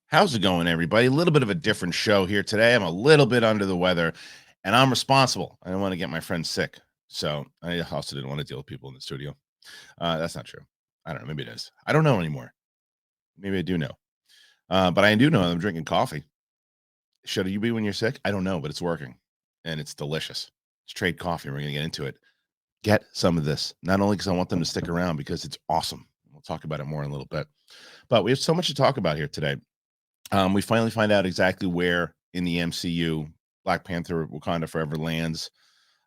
How's it going, everybody? A little bit of a different show here today. I'm a little bit under the weather, and I'm responsible. I don't want to get my friends sick, so I also didn't want to deal with people in the studio. That's not true. I don't know. Maybe it is. I don't know anymore. Maybe I do know, but I do know I'm drinking coffee. Should you be when you're sick? I don't know, but it's working, and it's delicious. It's trade coffee. We're gonna get into it. Get some of this, not only because I want them to stick around, because it's awesome. We'll talk about it more in a little bit, but we have so much to talk about here today. We finally find out exactly where in the MCU Black Panther Wakanda Forever lands.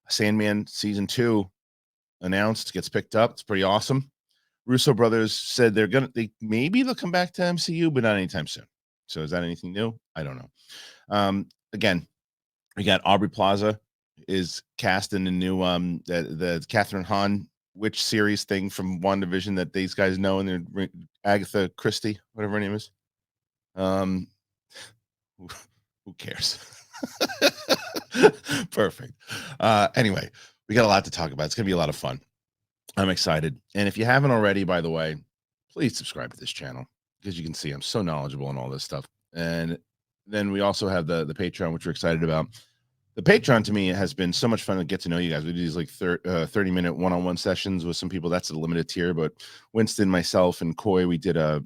Sandman season 2 announced, gets picked up. It's pretty awesome. Russo brothers said maybe they'll come back to MCU, but not anytime soon. So is that anything new? I don't know. Again, we got Aubrey Plaza is cast in the new the Catherine Hahn witch series thing from WandaVision that these guys know, and they're Agatha Christie, whatever her name is. Who cares? Perfect. Anyway, we got a lot to talk about. It's gonna be a lot of fun. I'm excited. And if you haven't already, by the way, please subscribe to this channel, because you can see I'm so knowledgeable on all this stuff. And then we also have the Patreon, which we're excited about. The Patreon, to me, has been so much fun to get to know you guys. We do these like 30-minute one-on-one sessions with some people. That's a limited tier, but Winston, myself, and Coy, we did a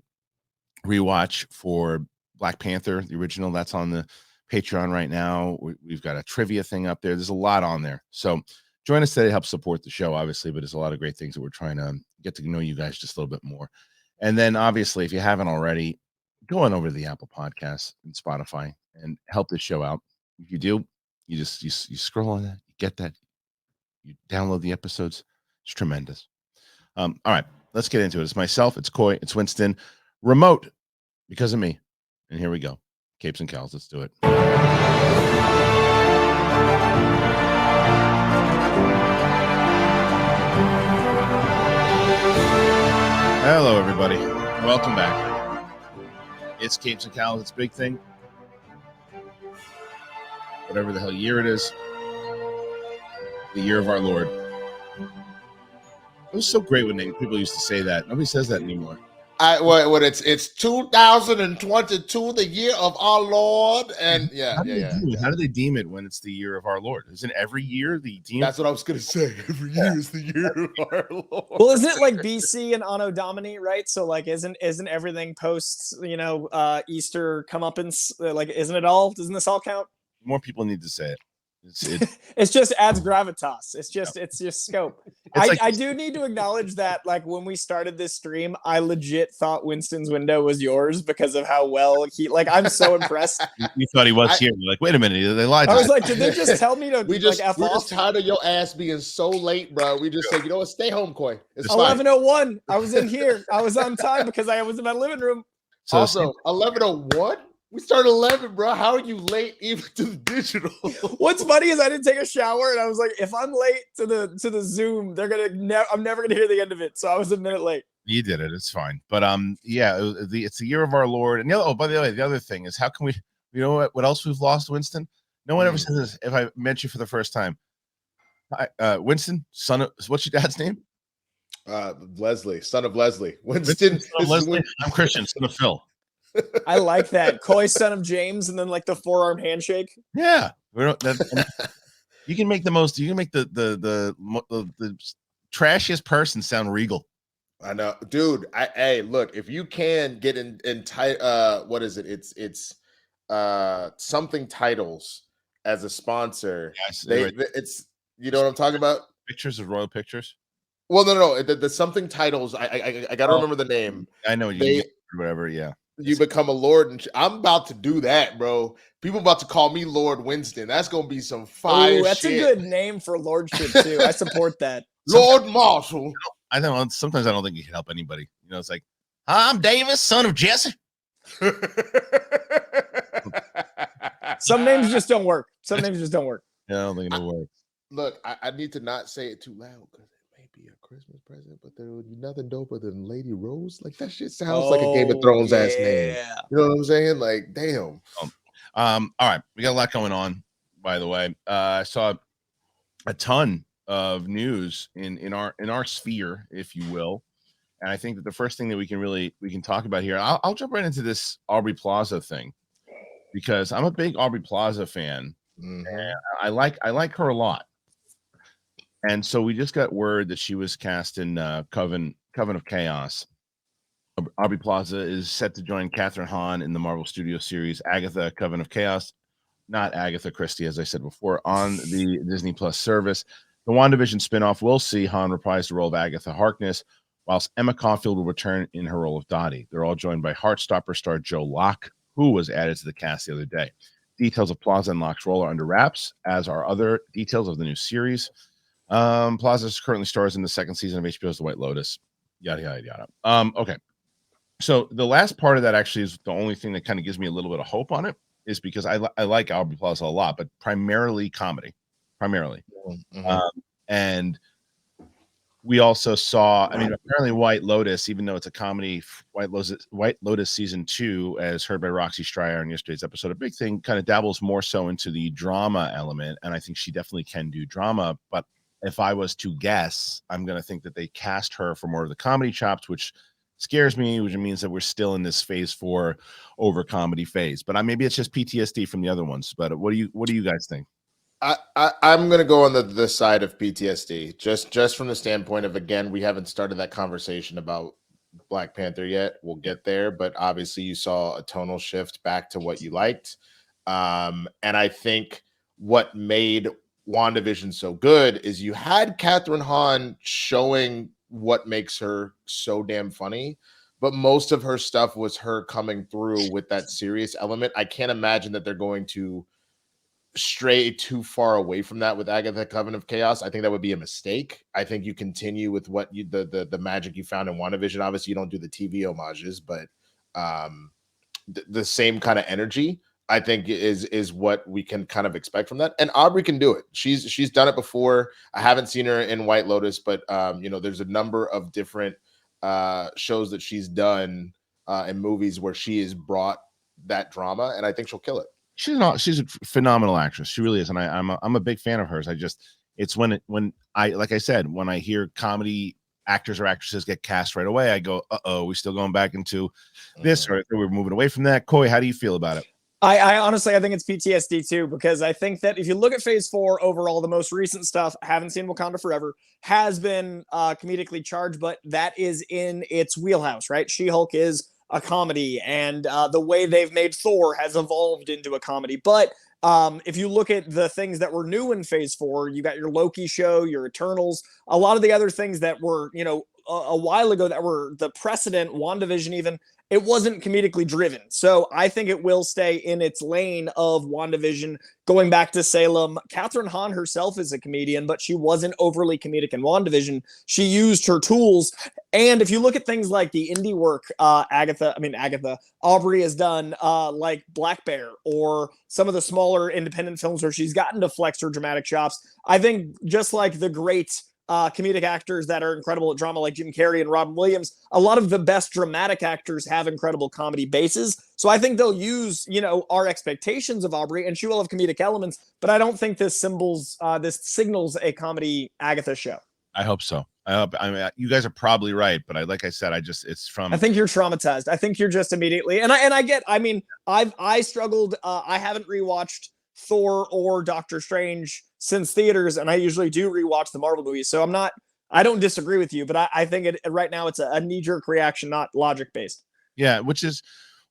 rewatch for Black Panther, the original. That's on the Patreon right now. We've got a trivia thing up there. There's a lot on there. So join us today to help support the show, obviously, but there's a lot of great things that we're trying to get to know you guys just a little bit more. And then, obviously, if you haven't already, go on over to the Apple Podcasts and Spotify and help this show out. If you do, you scroll on that, you get that, you download the episodes. It's tremendous. All right, let's get into it. It's myself, it's Coy, it's Winston, remote because of me. And here we go. Capes and Cowls, let's do it. Hello, everybody. Welcome back. It's Capes and Cowls. It's Big Thing. Whatever the hell year it is. The year of our Lord. It was so great when people used to say that. Nobody says that anymore. It's 2022, the year of our Lord, and How do they deem it when it's the year of our Lord? Isn't every year the deem? That's what I was gonna say. Every year is the year of our Lord. Well, isn't it like BC and Anno Domini, right? So like, isn't everything post Easter comeuppance? Like, isn't it all? Doesn't this all count? More people need to say it. It just adds gravitas. It's just scope. I do need to acknowledge that, like, when we started this stream, I legit thought Winston's window was yours because of how well I'm so impressed. You thought he was here. You're like, wait a minute, they lied. I was like, did they just tell me to we're just tired of your ass being so late, bro. We just said, you know what, stay home, Coy. It's 11:01. I was in here. I was on time because I was in my living room. So also, 11:01. We started 11, bro. How are you late even to the digital? What's funny is I didn't take a shower, and I was like, if I'm late to the Zoom, I'm never gonna hear the end of it. So I was a minute late. You did it. It's fine. But it's the year of our Lord. And by the way, the other thing is, how can we? You know what else we've lost, Winston? No one ever says this. If I met you for the first time, hi, Winston, son of, what's your dad's name? Leslie, son of Leslie. Winston, son of Leslie. I'm Christian, son of Phil. I like that. Coy, son of James, and then like the forearm handshake. Yeah, you can make the trashiest person sound regal. I know, dude. Hey, look, if you can get in tight, what is it? It's something titles as a sponsor. Yes, it's you know what I'm talking about? Pictures of Royal Pictures. Well, no. The something titles. I gotta remember the name. I know whatever. Yeah. You become a Lord, and I'm about to do that, bro. People about to call me Lord Winston. That's gonna be some fire. That's shit. A good name for lordship too. I support that. Lord Marshall. I don't. Sometimes I don't think you can help anybody. You know, it's like, I'm Davis, son of Jesse. Some names just don't work. Yeah, I don't think it'll work. Look, I need to not say it too loud because it may be a Christmas present, but there would be nothing doper than Lady Rose. Like, that shit sounds like a Game of Thrones ass name. You know what I'm saying? Like, damn. All right, we got a lot going on. By the way, I saw a ton of news in our sphere, if you will, and I think that the first thing that we can talk about here, I'll jump right into this Aubrey Plaza thing, because I'm a big Aubrey Plaza fan. And I like her a lot. And so we just got word that she was cast in Coven of Chaos. Aubrey Plaza is set to join Catherine Hahn in the Marvel Studios series Agatha, Coven of Chaos, not Agatha Christie, as I said before, on the Disney Plus service. The WandaVision spinoff will see Hahn reprise the role of Agatha Harkness, whilst Emma Caulfield will return in her role of Dottie. They're all joined by Heartstopper star Joe Locke, who was added to the cast the other day. Details of Plaza and Locke's role are under wraps, as are other details of the new series. Plaza currently stars in the second season of HBO's The White Lotus. Yada, yada, yada. Okay. So the last part of that actually is the only thing that kind of gives me a little bit of hope on it, is because I like Aubrey Plaza a lot, but primarily comedy. And we also saw, I mean, apparently White Lotus, even though it's a comedy, White Lotus season 2, as heard by Roxy Stryer in yesterday's episode, a big thing, kind of dabbles more so into the drama element, and I think she definitely can do drama. But if I was to guess, I'm going to think that they cast her for more of the comedy chops, which scares me, which means that we're still in this phase 4 over comedy phase. But maybe it's just PTSD from the other ones. But what do you guys think? I'm going to go on the side of PTSD, just from the standpoint of, again, we haven't started that conversation about Black Panther yet. We'll get there, but obviously you saw a tonal shift back to what you liked. And I think what made WandaVision so good is you had Catherine Hahn showing what makes her so damn funny, but most of her stuff was her coming through with that serious element. I can't imagine that they're going to stray too far away from that with Agatha, Coven of Chaos. I think that would be a mistake. I think you continue with what you the magic you found in WandaVision. Obviously, you don't do the TV homages, but the same kind of energy, I think, is what we can kind of expect from that. And Aubrey can do it. She's done it before. I haven't seen her in White Lotus, but there's a number of different shows that she's done in movies where she has brought that drama, and I think she'll kill it. She's a phenomenal actress. She really is, and I'm a big fan of hers. It's when I, like I said, when I hear comedy actors or actresses get cast right away, I go, we still going back into this, or we're moving away from that. Coy, how do you feel about it? I honestly, I think it's PTSD too, because I think that if you look at phase 4 overall, the most recent stuff, haven't seen Wakanda Forever, has been comedically charged, but that is in its wheelhouse, right? She-Hulk is a comedy, and the way they've made Thor has evolved into a comedy. But if you look at the things that were new in phase 4, you got your Loki show, your Eternals, a lot of the other things that were, a while ago that were the precedent, WandaVision even, it wasn't comedically driven. So I think it will stay in its lane of WandaVision. Going back to Salem, Catherine Hahn herself is a comedian, but she wasn't overly comedic in WandaVision. She used her tools. And if you look at things like the indie work Agatha, Aubrey has done, like Black Bear, or some of the smaller independent films where she's gotten to flex her dramatic chops, I think just like the great comedic actors that are incredible at drama like Jim Carrey and Robin Williams, a lot of the best dramatic actors have incredible comedy bases. So I think they'll use, our expectations of Aubrey, and she will have comedic elements, but I don't think this signals a comedy Agatha show. I hope so. I mean, you guys are probably right, but like I said, I think you're traumatized. I think you're just immediately, and I struggled. I haven't rewatched Thor or Doctor Strange since theaters, and I usually do rewatch the Marvel movies. So I don't disagree with you, but I think right now it's a knee-jerk reaction, not logic-based. Yeah, which is,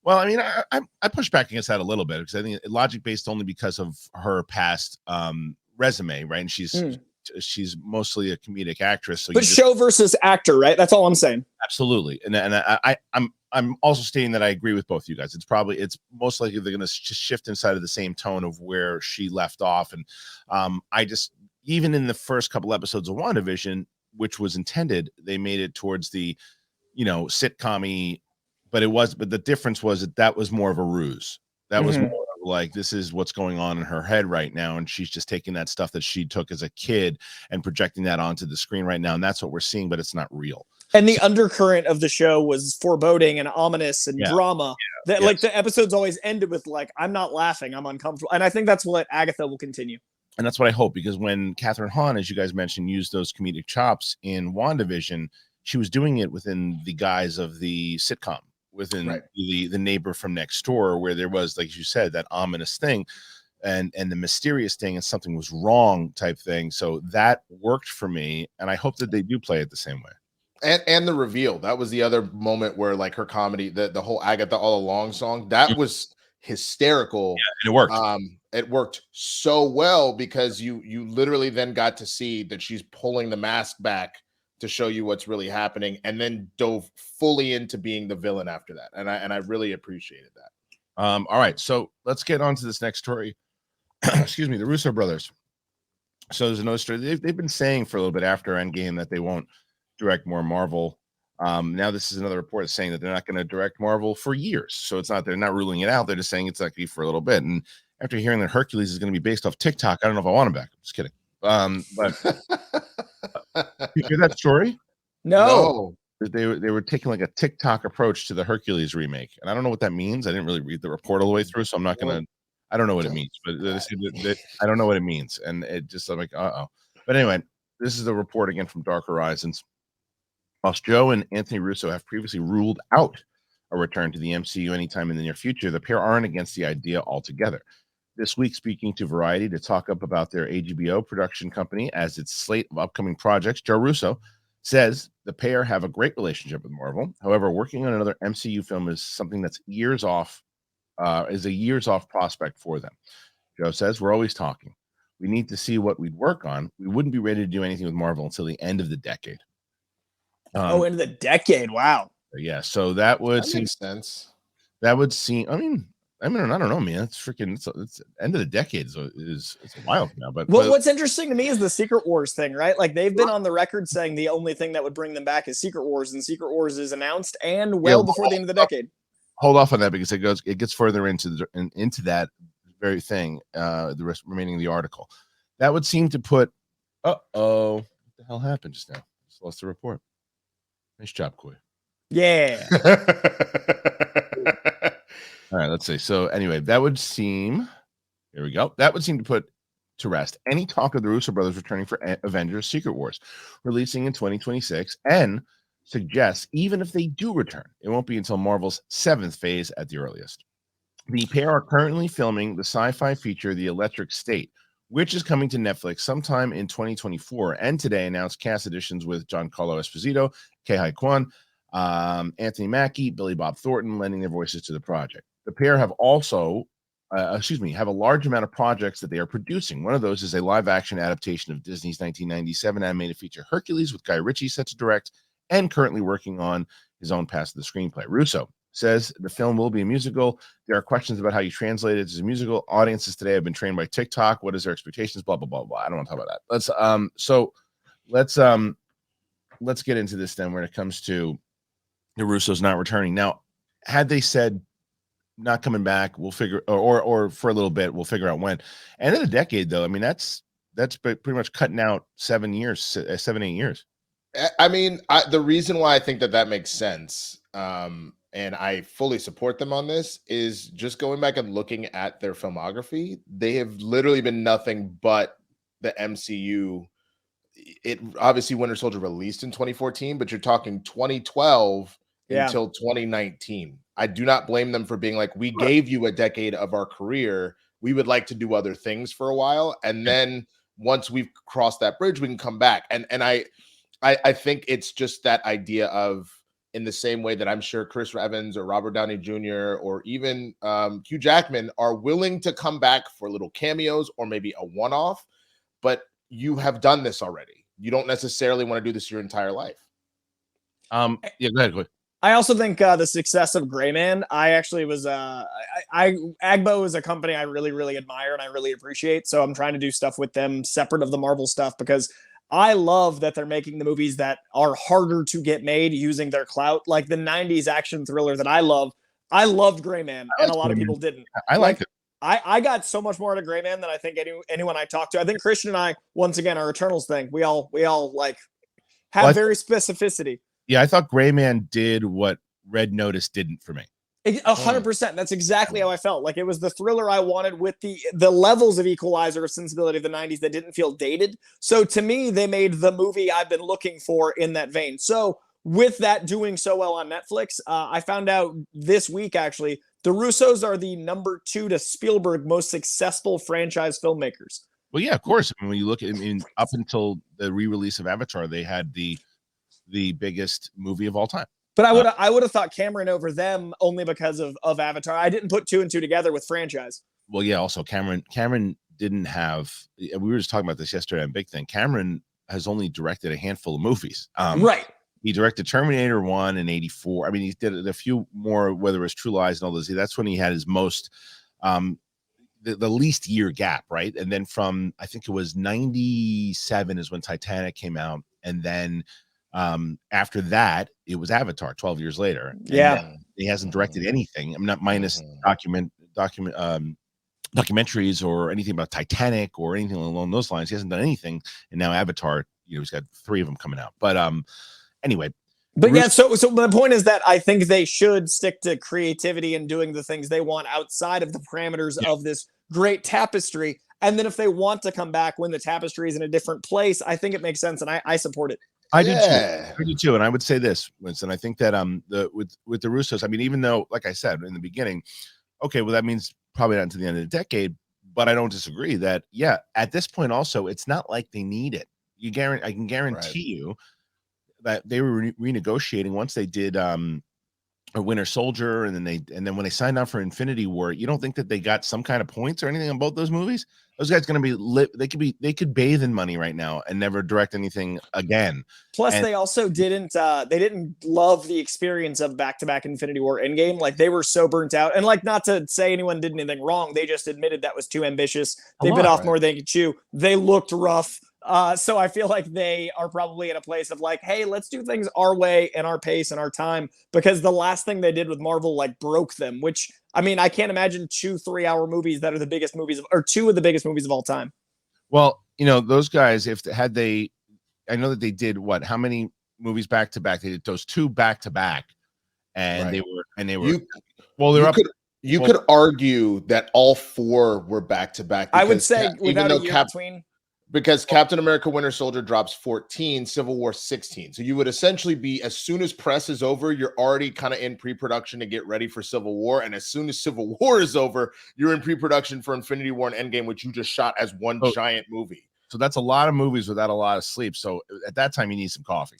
well, I mean, I push back against that a little bit, because I think logic-based only because of her past resume, right? And she's mostly a comedic actress. So but show versus actor, right? That's all I'm saying. Absolutely. And I'm also stating that I agree with both you guys. It's most likely they're going to shift inside of the same tone of where she left off. And even in the first couple episodes of WandaVision, which was intended, they made it towards the, sitcom-y, but the difference was that was more of a ruse. That was more like, this is what's going on in her head right now, and she's just taking that stuff that she took as a kid and projecting that onto the screen right now, and that's what we're seeing, but it's not real. And the undercurrent of the show was foreboding and ominous and drama. Like the episodes always ended with like, I'm not laughing, I'm uncomfortable, and I think that's what Agatha will continue. And that's what I hope, because when Catherine Hahn, as you guys mentioned, used those comedic chops in WandaVision, she was doing it within the guise of the sitcom, within the neighbor from next door, where there was, like you said, that ominous thing and the mysterious thing and something was wrong type thing. So that worked for me, and I hope that they do play it the same way. And the reveal, that was the other moment where like her comedy, the whole Agatha All Along song, that was hysterical. Yeah, and it worked. It worked so well because you literally then got to see that she's pulling the mask back to show you what's really happening, and then dove fully into being the villain after that. And I really appreciated that. All right, so let's get on to this next story. Excuse me, the Russo brothers. So there's another story. They've been saying for a little bit after Endgame that they won't direct more Marvel. Now this is another report saying that they're not going to direct Marvel for years. So it's not, they're not ruling it out. They're just saying it's likely for a little bit. And after hearing that Hercules is going to be based off TikTok, I don't know if I want him back. I'm just kidding. But you hear that story? No. They were taking like a TikTok approach to the Hercules remake, and I don't know what that means. I didn't really read the report all the way through, so I'm not gonna. I don't know what it means, but I don't know what it means, and it just, I'm like, uh-oh. But anyway, this is the report again from Dark Horizons. Whilst Joe and Anthony Russo have previously ruled out a return to the MCU anytime in the near future, the pair aren't against the idea altogether. This week, speaking to Variety to talk up about their AGBO production company as its slate of upcoming projects, Joe Russo says the pair have a great relationship with Marvel. However, working on another MCU film is something that's years off, is a years off prospect for them. Joe says, we're always talking. We need to see what we'd work on. We wouldn't be ready to do anything with Marvel until the end of the decade. End of the decade. Wow. Yeah. So that makes sense. That would seem, I mean, I don't know, man. It's freaking, it's end of the decade is it's wild now. But what's interesting to me is the Secret Wars thing, right? Like they've been on the record saying the only thing that would bring them back is Secret Wars, and Secret Wars is announced and before the end of the decade. Hold off on that because it gets further into that very thing. The remaining of the article that would seem to put. What the hell happened just now? Just lost the report. Nice job, Coy. Yeah. All right, let's see. So anyway, that would seem, here we go. That would seem to put to rest any talk of the Russo brothers returning for Avengers Secret Wars, releasing in 2026, and suggests even if they do return, it won't be until Marvel's 7th phase at the earliest. The pair are currently filming the sci-fi feature The Electric State, which is coming to Netflix sometime in 2024, and today announced cast additions with Giancarlo Esposito, Ke-Huy Quan, Anthony Mackie, Billy Bob Thornton, lending their voices to the project. The pair have also, have a large amount of projects that they are producing. One of those is a live-action adaptation of Disney's 1997 animated feature Hercules, with Guy Ritchie set to direct and currently working on his own pass of the screenplay. Russo says the film will be a musical. There are questions about how you translate it as a musical. Audiences today have been trained by TikTok. What is their expectations? Blah, blah, blah, blah. I don't want to talk about that. Let's get into this then when it comes to the Russos not returning. Now, had they said not coming back, we'll figure, or for a little bit, we'll figure out when. End of the decade, though, I mean, that's pretty much cutting out 7 years, 8 years. I mean, the reason why I think that makes sense, and I fully support them on this, is just going back and looking at their filmography. They have literally been nothing but the MCU. It obviously Winter Soldier released in 2014, but you're talking 2012 until 2019. I do not blame them for being like, we gave you a decade of our career. We would like to do other things for a while. And then once we've crossed that bridge, we can come back. And I think it's just that idea of, in the same way that I'm sure Chris Evans or Robert Downey Jr. or even Hugh Jackman are willing to come back for little cameos or maybe a one-off, but you have done this already. You don't necessarily want to do this your entire life. Yeah, go ahead. I also think the success of Gray Man, I actually was, Agbo is a company I really, really admire and I really appreciate. So I'm trying to do stuff with them separate of the Marvel stuff, because I love that they're making the movies that are harder to get made using their clout. Like the 90s action thriller that I love. I loved Gray Man, and a lot of people didn't. I like it. I got so much more out of Gray Man than I think anyone I talked to. I think Christian and I, once again, our Eternals thing, we all like have very specificity. Yeah, I thought Gray Man did what Red Notice didn't for me. 100%. That's exactly how I felt. Like it was the thriller I wanted with the levels of equalizer of sensibility of the 90s that didn't feel dated. So to me, they made the movie I've been looking for in that vein. So with that doing so well on Netflix, I found out this week actually the Russos are the #2 to Spielberg most successful franchise filmmakers. Well, yeah, of course. I mean, when you look at, I mean, up until the re-release of Avatar, they had the biggest movie of all time. But I would have thought Cameron over them only because of Avatar. I didn't put 2 and 2 together with franchise. Well, yeah. Also, Cameron didn't have. We were just talking about this yesterday on Big Thing. Cameron has only directed a handful of movies. Right. He directed Terminator 1 in '84. I mean, he did a few more, whether it was True Lies and all those. That's when he had his most, the least year gap, right? And then from, I think it was '97 is when Titanic came out. And then after that, it was Avatar 12 years later. And yeah. he hasn't directed anything. I'm not minus documentaries or anything about Titanic or anything along those lines. He hasn't done anything. And now Avatar, he's got 3 of them coming out. But anyway, but yeah, so the point is that I think they should stick to creativity and doing the things they want outside of the parameters of this great tapestry. And then if they want to come back when the tapestry is in a different place, I think it makes sense, and I support it. I do too. And I would say this, Winston. I think that with the Russos, I mean, even though, like I said in the beginning, okay, well, that means probably not until the end of the decade, but I don't disagree that, yeah, at this point also, it's not like they need it. I can guarantee you that they were renegotiating once they did a Winter Soldier, and then when they signed on for Infinity War, you don't think that they got some kind of points or anything on both those movies? Those guys going to be lit. They could bathe in money right now and never direct anything again. Plus, they also didn't love the experience of back-to-back Infinity War Endgame. Like, they were so burnt out, and like, not to say anyone did anything wrong, they just admitted that was too ambitious. They bit off more than they could chew. They looked rough. So I feel like they are probably in a place of like, hey, let's do things our way and our pace and our time, because the last thing they did with Marvel like broke them, which, I mean, I can't imagine 2 3-hour movies that are the biggest movies or 2 of the biggest movies of all time. Well, those guys, I know that they did how many movies back to back? They did those 2 back to back, and they were you could argue that all 4 were back to back. I would say without a year between. Because Captain America Winter Soldier drops 14, Civil War 16. So you would essentially be, as soon as press is over, you're already kind of in pre-production to get ready for Civil War. And as soon as Civil War is over, you're in pre-production for Infinity War and Endgame, which you just shot as one giant movie. So that's a lot of movies without a lot of sleep. So at that time, you need some coffee.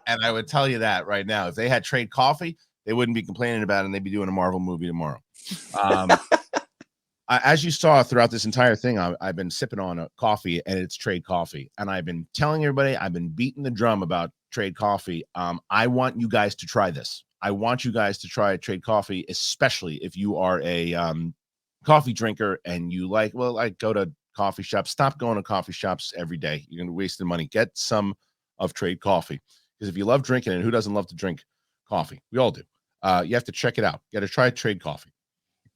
And I would tell you that right now, if they had trade coffee, they wouldn't be complaining about it, and they'd be doing a Marvel movie tomorrow. As you saw throughout this entire thing, I've been sipping on a coffee, and it's trade coffee. And I've been telling everybody, I've been beating the drum about trade coffee. I want you guys to try this. I want you guys to try trade coffee, especially if you are a coffee drinker and you go to coffee shops. Stop going to coffee shops every day. You're going to waste the money. Get some of trade coffee, because if you love drinking, and who doesn't love to drink coffee? We all do. You have to check it out. You got to try trade coffee,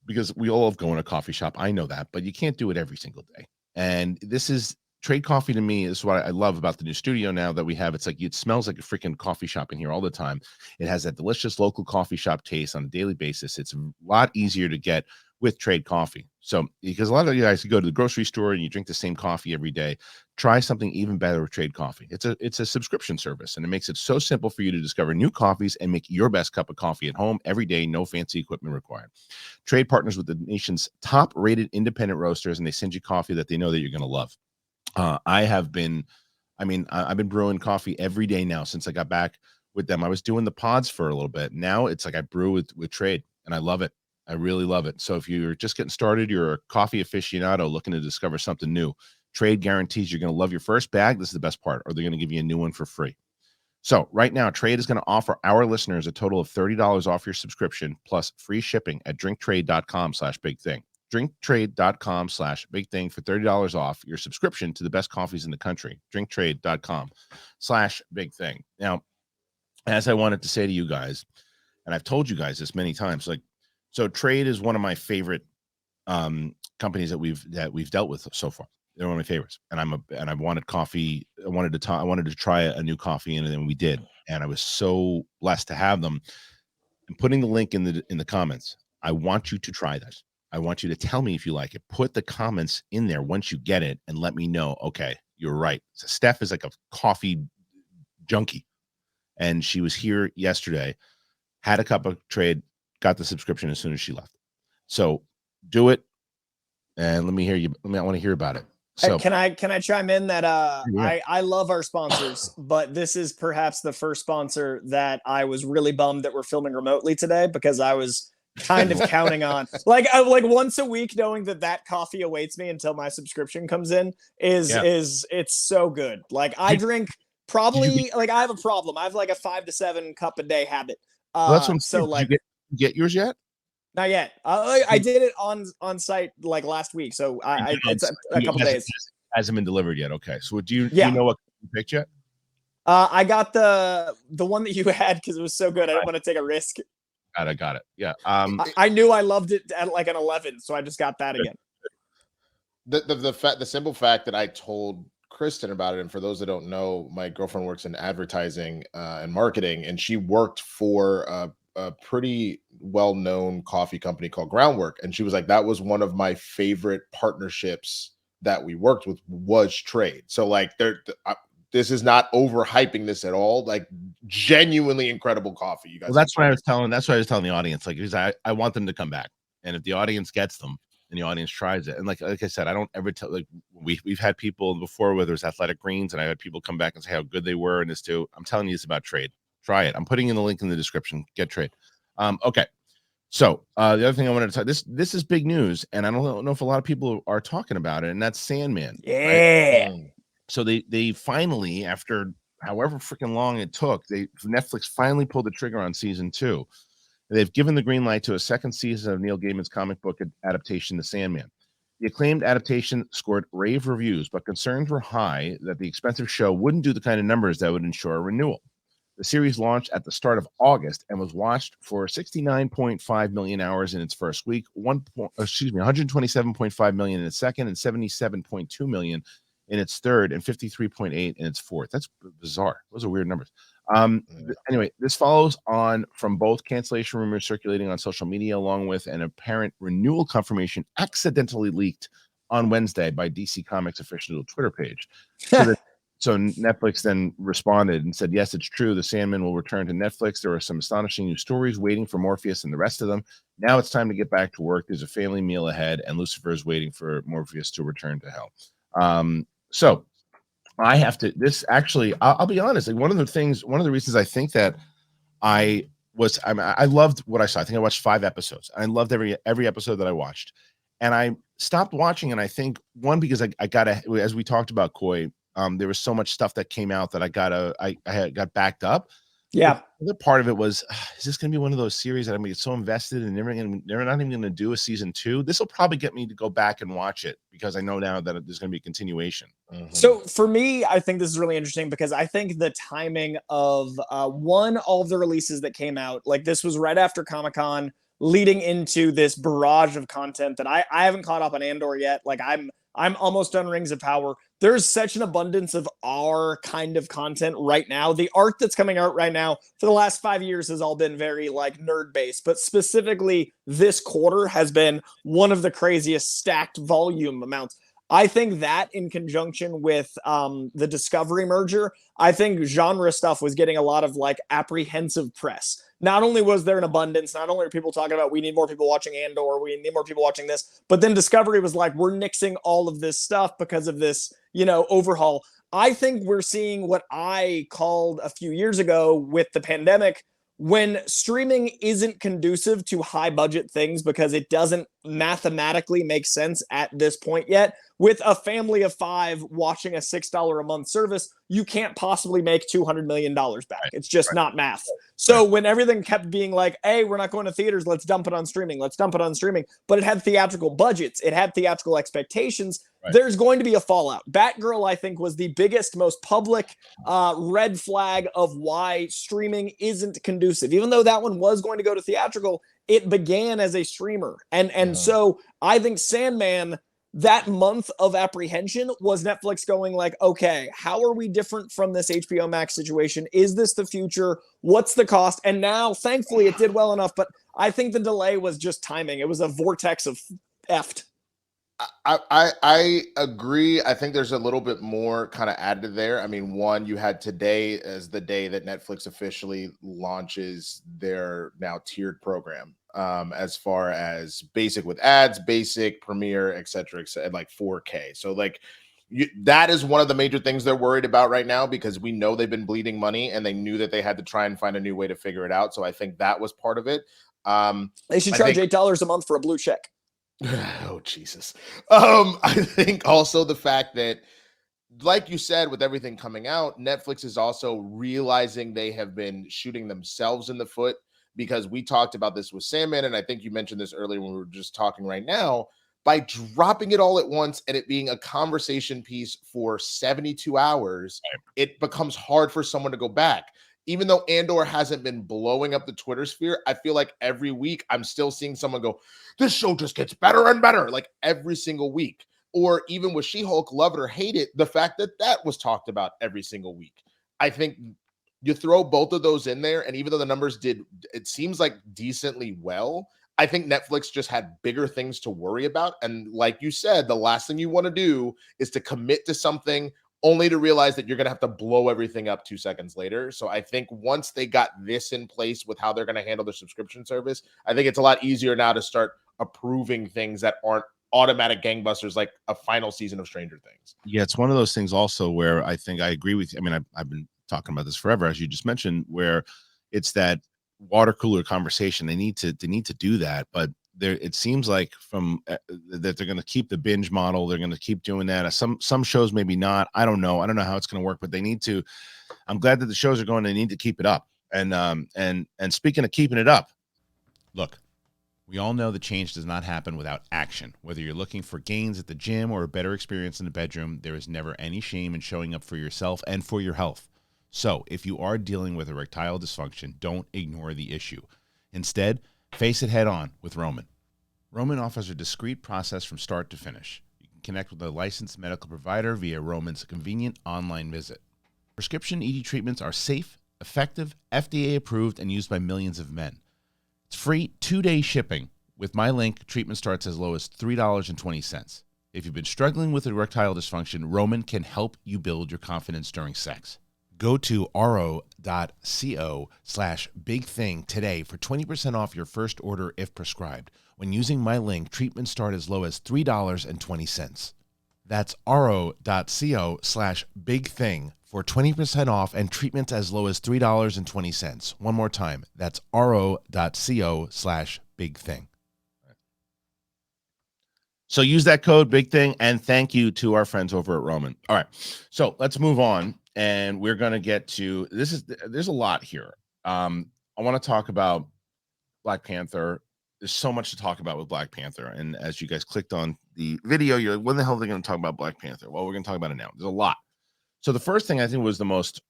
because we all love going to a coffee shop. I know that, but you can't do it every single day. And this is trade coffee to me. Is what I love about the new studio now that we have. It's like, it smells like a freaking coffee shop in here all the time. It has that delicious local coffee shop taste on a daily basis. It's a lot easier to get with trade coffee. So, because a lot of you guys go to the grocery store and you drink the same coffee every day, try something even better with trade coffee. It's a subscription service, and it makes it so simple for you to discover new coffees and make your best cup of coffee at home every day. No fancy equipment required. Trade partners with the nation's top rated independent roasters, and they send you coffee that they know that you're going to love. I've been brewing coffee every day now since I got back with them. I was doing the pods for a little bit. Now it's like I brew with trade, and I love it. I really love it. So if you're just getting started, you're a coffee aficionado looking to discover something new, Trade guarantees you're going to love your first bag. This is the best part, or they're going to give you a new one for free. So right now, Trade is going to offer our listeners a total of $30 off your subscription plus free shipping at drinktrade.com/bigthing. drinktrade.com/bigthing for $30 off your subscription to the best coffees in the country. drinktrade.com/bigthing. Now, as I wanted to say to you guys, and I've told you guys this many times, so Trade is one of my favorite companies that we've dealt with so far. They're one of my favorites, and I wanted coffee. I wanted to try a new coffee, and then we did, and I was so blessed to have them. I'm putting the link in the comments. I want you to try this. I want you to tell me if you like it. Put the comments in there once you get it, and let me know. Okay, you're right. So Steph is like a coffee junkie, and she was here yesterday, had a cup of trade, got the subscription as soon as she left. So do it, and let me hear you. I want to hear about it. So can I chime in that yeah. I love our sponsors, but this is perhaps the first sponsor that I was really bummed that we're filming remotely today, because I was kind of counting on like once a week knowing that coffee awaits me until my subscription comes in is it's so good. Like I drink probably like I have a problem. I have like a 5 to 7 cup a day habit. Well, that's what I'm so saying. like Did you get yours yet? Not yet. I did it on site like last week, so it's a couple days. Hasn't been delivered yet. Okay, so do you know what you picked yet? I got the one that you had because it was so good. I didn't want to take a risk. I got it. Yeah. I knew I loved it at like an 11, so I just got that again. The simple fact that I told Kristen about it, and for those that don't know, my girlfriend works in advertising and marketing, and she worked for a pretty well-known coffee company called Groundwork, and she was like, that was one of my favorite partnerships that we worked with was trade. So like this is not overhyping this at all. Like genuinely incredible coffee, you guys. Well, that's what I was telling the audience, like, because I want them to come back, and if the audience gets them and the audience tries it, and like I said, I don't ever tell, like we've had people before where there's Athletic Greens, and I had people come back and say how good they were, and this too. I'm telling you this about trade. Try it. I'm putting in the link in the description. Get trade. Okay. So the other thing I wanted to talk, this is big news, and I don't know if a lot of people are talking about it, and that's Sandman. Yeah. Right? So they finally, after however freaking long it took, Netflix finally pulled the trigger on season 2. They've given the green light to a second season of Neil Gaiman's comic book adaptation, The Sandman. The acclaimed adaptation scored rave reviews, but concerns were high that the expensive show wouldn't do the kind of numbers that would ensure a renewal. The series launched at the start of August and was watched for 69.5 million hours in its first week, 127.5 million in its second, and 77.2 million in its third, and 53.8 in its fourth. That's bizarre. Those are weird numbers. Anyway, this follows on from both cancellation rumors circulating on social media, along with an apparent renewal confirmation accidentally leaked on Wednesday by DC Comics' official Twitter page. So Netflix then responded and said, yes, it's true. The Sandman will return to Netflix. There are some astonishing new stories waiting for Morpheus and the rest of them. Now it's time to get back to work. There's a family meal ahead, and Lucifer is waiting for Morpheus to return to hell. So I have to, I'll be honest. Like one of the reasons I think that I loved what I saw. I think I watched 5 episodes. I loved every episode that I watched, and I stopped watching. And I think because I got as we talked about, Coy, there was so much stuff that came out that I got backed up. Yeah. The other part of it was, is this going to be one of those series that I'm going to get so invested in, they're not even going to do a season 2? This will probably get me to go back and watch it because I know now that there's going to be a continuation. Mm-hmm. So for me, I think this is really interesting because I think the timing of all of the releases that came out, like this was right after Comic-Con, leading into this barrage of content that I haven't caught up on Andor yet. Like I'm almost done Rings of Power. There's such an abundance of our kind of content right now. The art that's coming out right now for the last 5 years has all been very like nerd based, but specifically this quarter has been one of the craziest stacked volume amounts. I think that in conjunction with the Discovery merger, I think genre stuff was getting a lot of like apprehensive press. Not only was there an abundance, not only are people talking about we need more people watching Andor, we need more people watching this, but then Discovery was like, we're nixing all of this stuff because of this, overhaul. I think we're seeing what I called a few years ago with the pandemic, when streaming isn't conducive to high budget things because it doesn't mathematically make sense at this point yet. With a family of 5 watching a $6 a month service, you can't possibly make $200 million back. It's just not math. So when everything kept being like, hey, we're not going to theaters, let's dump it on streaming, but it had theatrical budgets, it had theatrical expectations, there's going to be a fallout. Batgirl, I think, was the biggest, most public red flag of why streaming isn't conducive. Even though that one was going to go to theatrical, it began as a streamer. And so I think Sandman, that month of apprehension was Netflix going like, okay, how are we different from this HBO Max situation? Is this the future? What's the cost? And now, thankfully, it did well enough, but I think the delay was just timing. It was a vortex of effed. I agree. I think there's a little bit more kind of added there. I mean, one, you had today as the day that Netflix officially launches their now tiered program, as far as basic with ads, basic, premiere, et cetera, like 4K. So like that is one of the major things they're worried about right now, because we know they've been bleeding money and they knew that they had to try and find a new way to figure it out. So I think that was part of it. They should charge $8 a month for a blue check. Oh Jesus. I think also the fact that, like you said, with everything coming out, Netflix is also realizing they have been shooting themselves in the foot, because we talked about this with Sandman, and I think you mentioned this earlier when we were just talking right now. By dropping it all at once and it being a conversation piece for 72 hours, it becomes hard for someone to go back. Even though Andor hasn't been blowing up the Twitter sphere, I feel like every week I'm still seeing someone go, this show just gets better and better, like every single week. Or even with She-Hulk, love it or hate it, the fact that that was talked about every single week. I think you throw both of those in there, and even though the numbers did, it seems like decently well, I think Netflix just had bigger things to worry about. And like you said, the last thing you want to do is to commit to something only to realize that you're going to have to blow everything up 2 seconds later. So I think once they got this in place with how they're going to handle their subscription service, I think it's a lot easier now to start approving things that aren't automatic gangbusters like a final season of Stranger Things. Yeah, it's one of those things also where I think I agree with you. I mean, I've been talking about this forever, as you just mentioned, where it's that water cooler conversation. They need to do that, but there it seems like from that they're going to keep the binge model. They're going to keep doing that. Some shows maybe not. I don't know how it's going to work, but they need to. I'm glad that the shows are going. They need to keep it up. And speaking of keeping it up, look. We all know that change does not happen without action. Whether you're looking for gains at the gym or a better experience in the bedroom, there is never any shame in showing up for yourself and for your health. So, if you are dealing with erectile dysfunction, don't ignore the issue. Instead, face it head on with Roman. Roman offers a discreet process from start to finish. You can connect with a licensed medical provider via Roman's convenient online visit. Prescription ED treatments are safe, effective, FDA approved, and used by millions of men. It's free 2-day shipping. With my link, treatment starts as low as $3.20. If you've been struggling with erectile dysfunction, Roman can help you build your confidence during sex. Go to ro.co/bigthing today for 20% off your first order if prescribed. When using my link, treatment start as low as $3.20. That's ro.co/bigthing for 20% off and treatments as low as $3.20. One more time, that's ro.co/bigthing. So use that code Big Thing, and thank you to our friends over at Roman. All right, so let's move on, and we're going to get to this. There's a lot here. I want to talk about Black Panther. There's so much to talk about with Black Panther, and as you guys clicked on the video, you're like, when the hell are they going to talk about Black Panther? Well, we're going to talk about it now. There's a lot. So the first thing I think was the most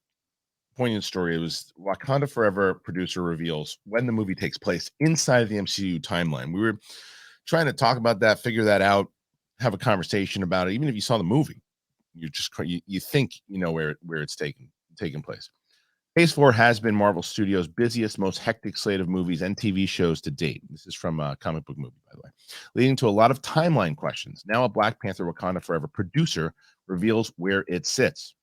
poignant story. It was Wakanda Forever producer reveals when the movie takes place inside of the MCU timeline. We were trying to talk about that, figure that out, have a conversation about it. Even if you saw the movie, you just you think you know where it's taking place. Phase 4 has been Marvel Studios' busiest, most hectic slate of movies and TV shows to date. This is from a comic book movie, by the way, leading to a lot of timeline questions. Now, a Black Panther Wakanda Forever producer reveals where it sits.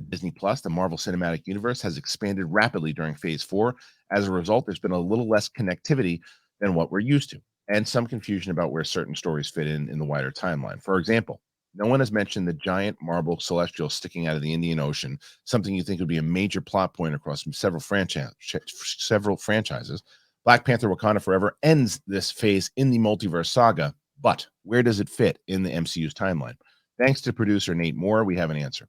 Disney Plus, the Marvel Cinematic Universe, has expanded rapidly during Phase 4. As a result, there's been a little less connectivity than what we're used to, and some confusion about where certain stories fit in the wider timeline. For example, no one has mentioned the giant marble celestial sticking out of the Indian Ocean, something you think would be a major plot point across several franchises. Black Panther Wakanda Forever ends this phase in the multiverse saga, but where does it fit in the MCU's timeline? Thanks to producer Nate Moore, we have an answer.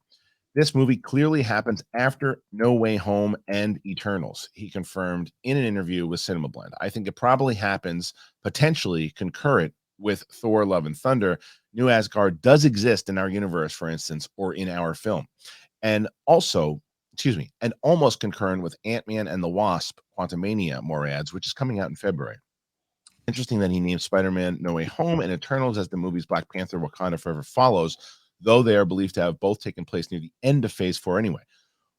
This movie clearly happens after No Way Home and Eternals, he confirmed in an interview with Cinema Blend. I think it probably happens potentially concurrent with Thor Love and Thunder. New Asgard does exist in our universe, for instance, or in our film. And also, and almost concurrent with Ant-Man and the Wasp, Quantumania, Moore adds, which is coming out in February. Interesting that he named Spider-Man No Way Home and Eternals as the movie's Black Panther Wakanda Forever follows, though they are believed to have both taken place near the end of Phase 4 anyway.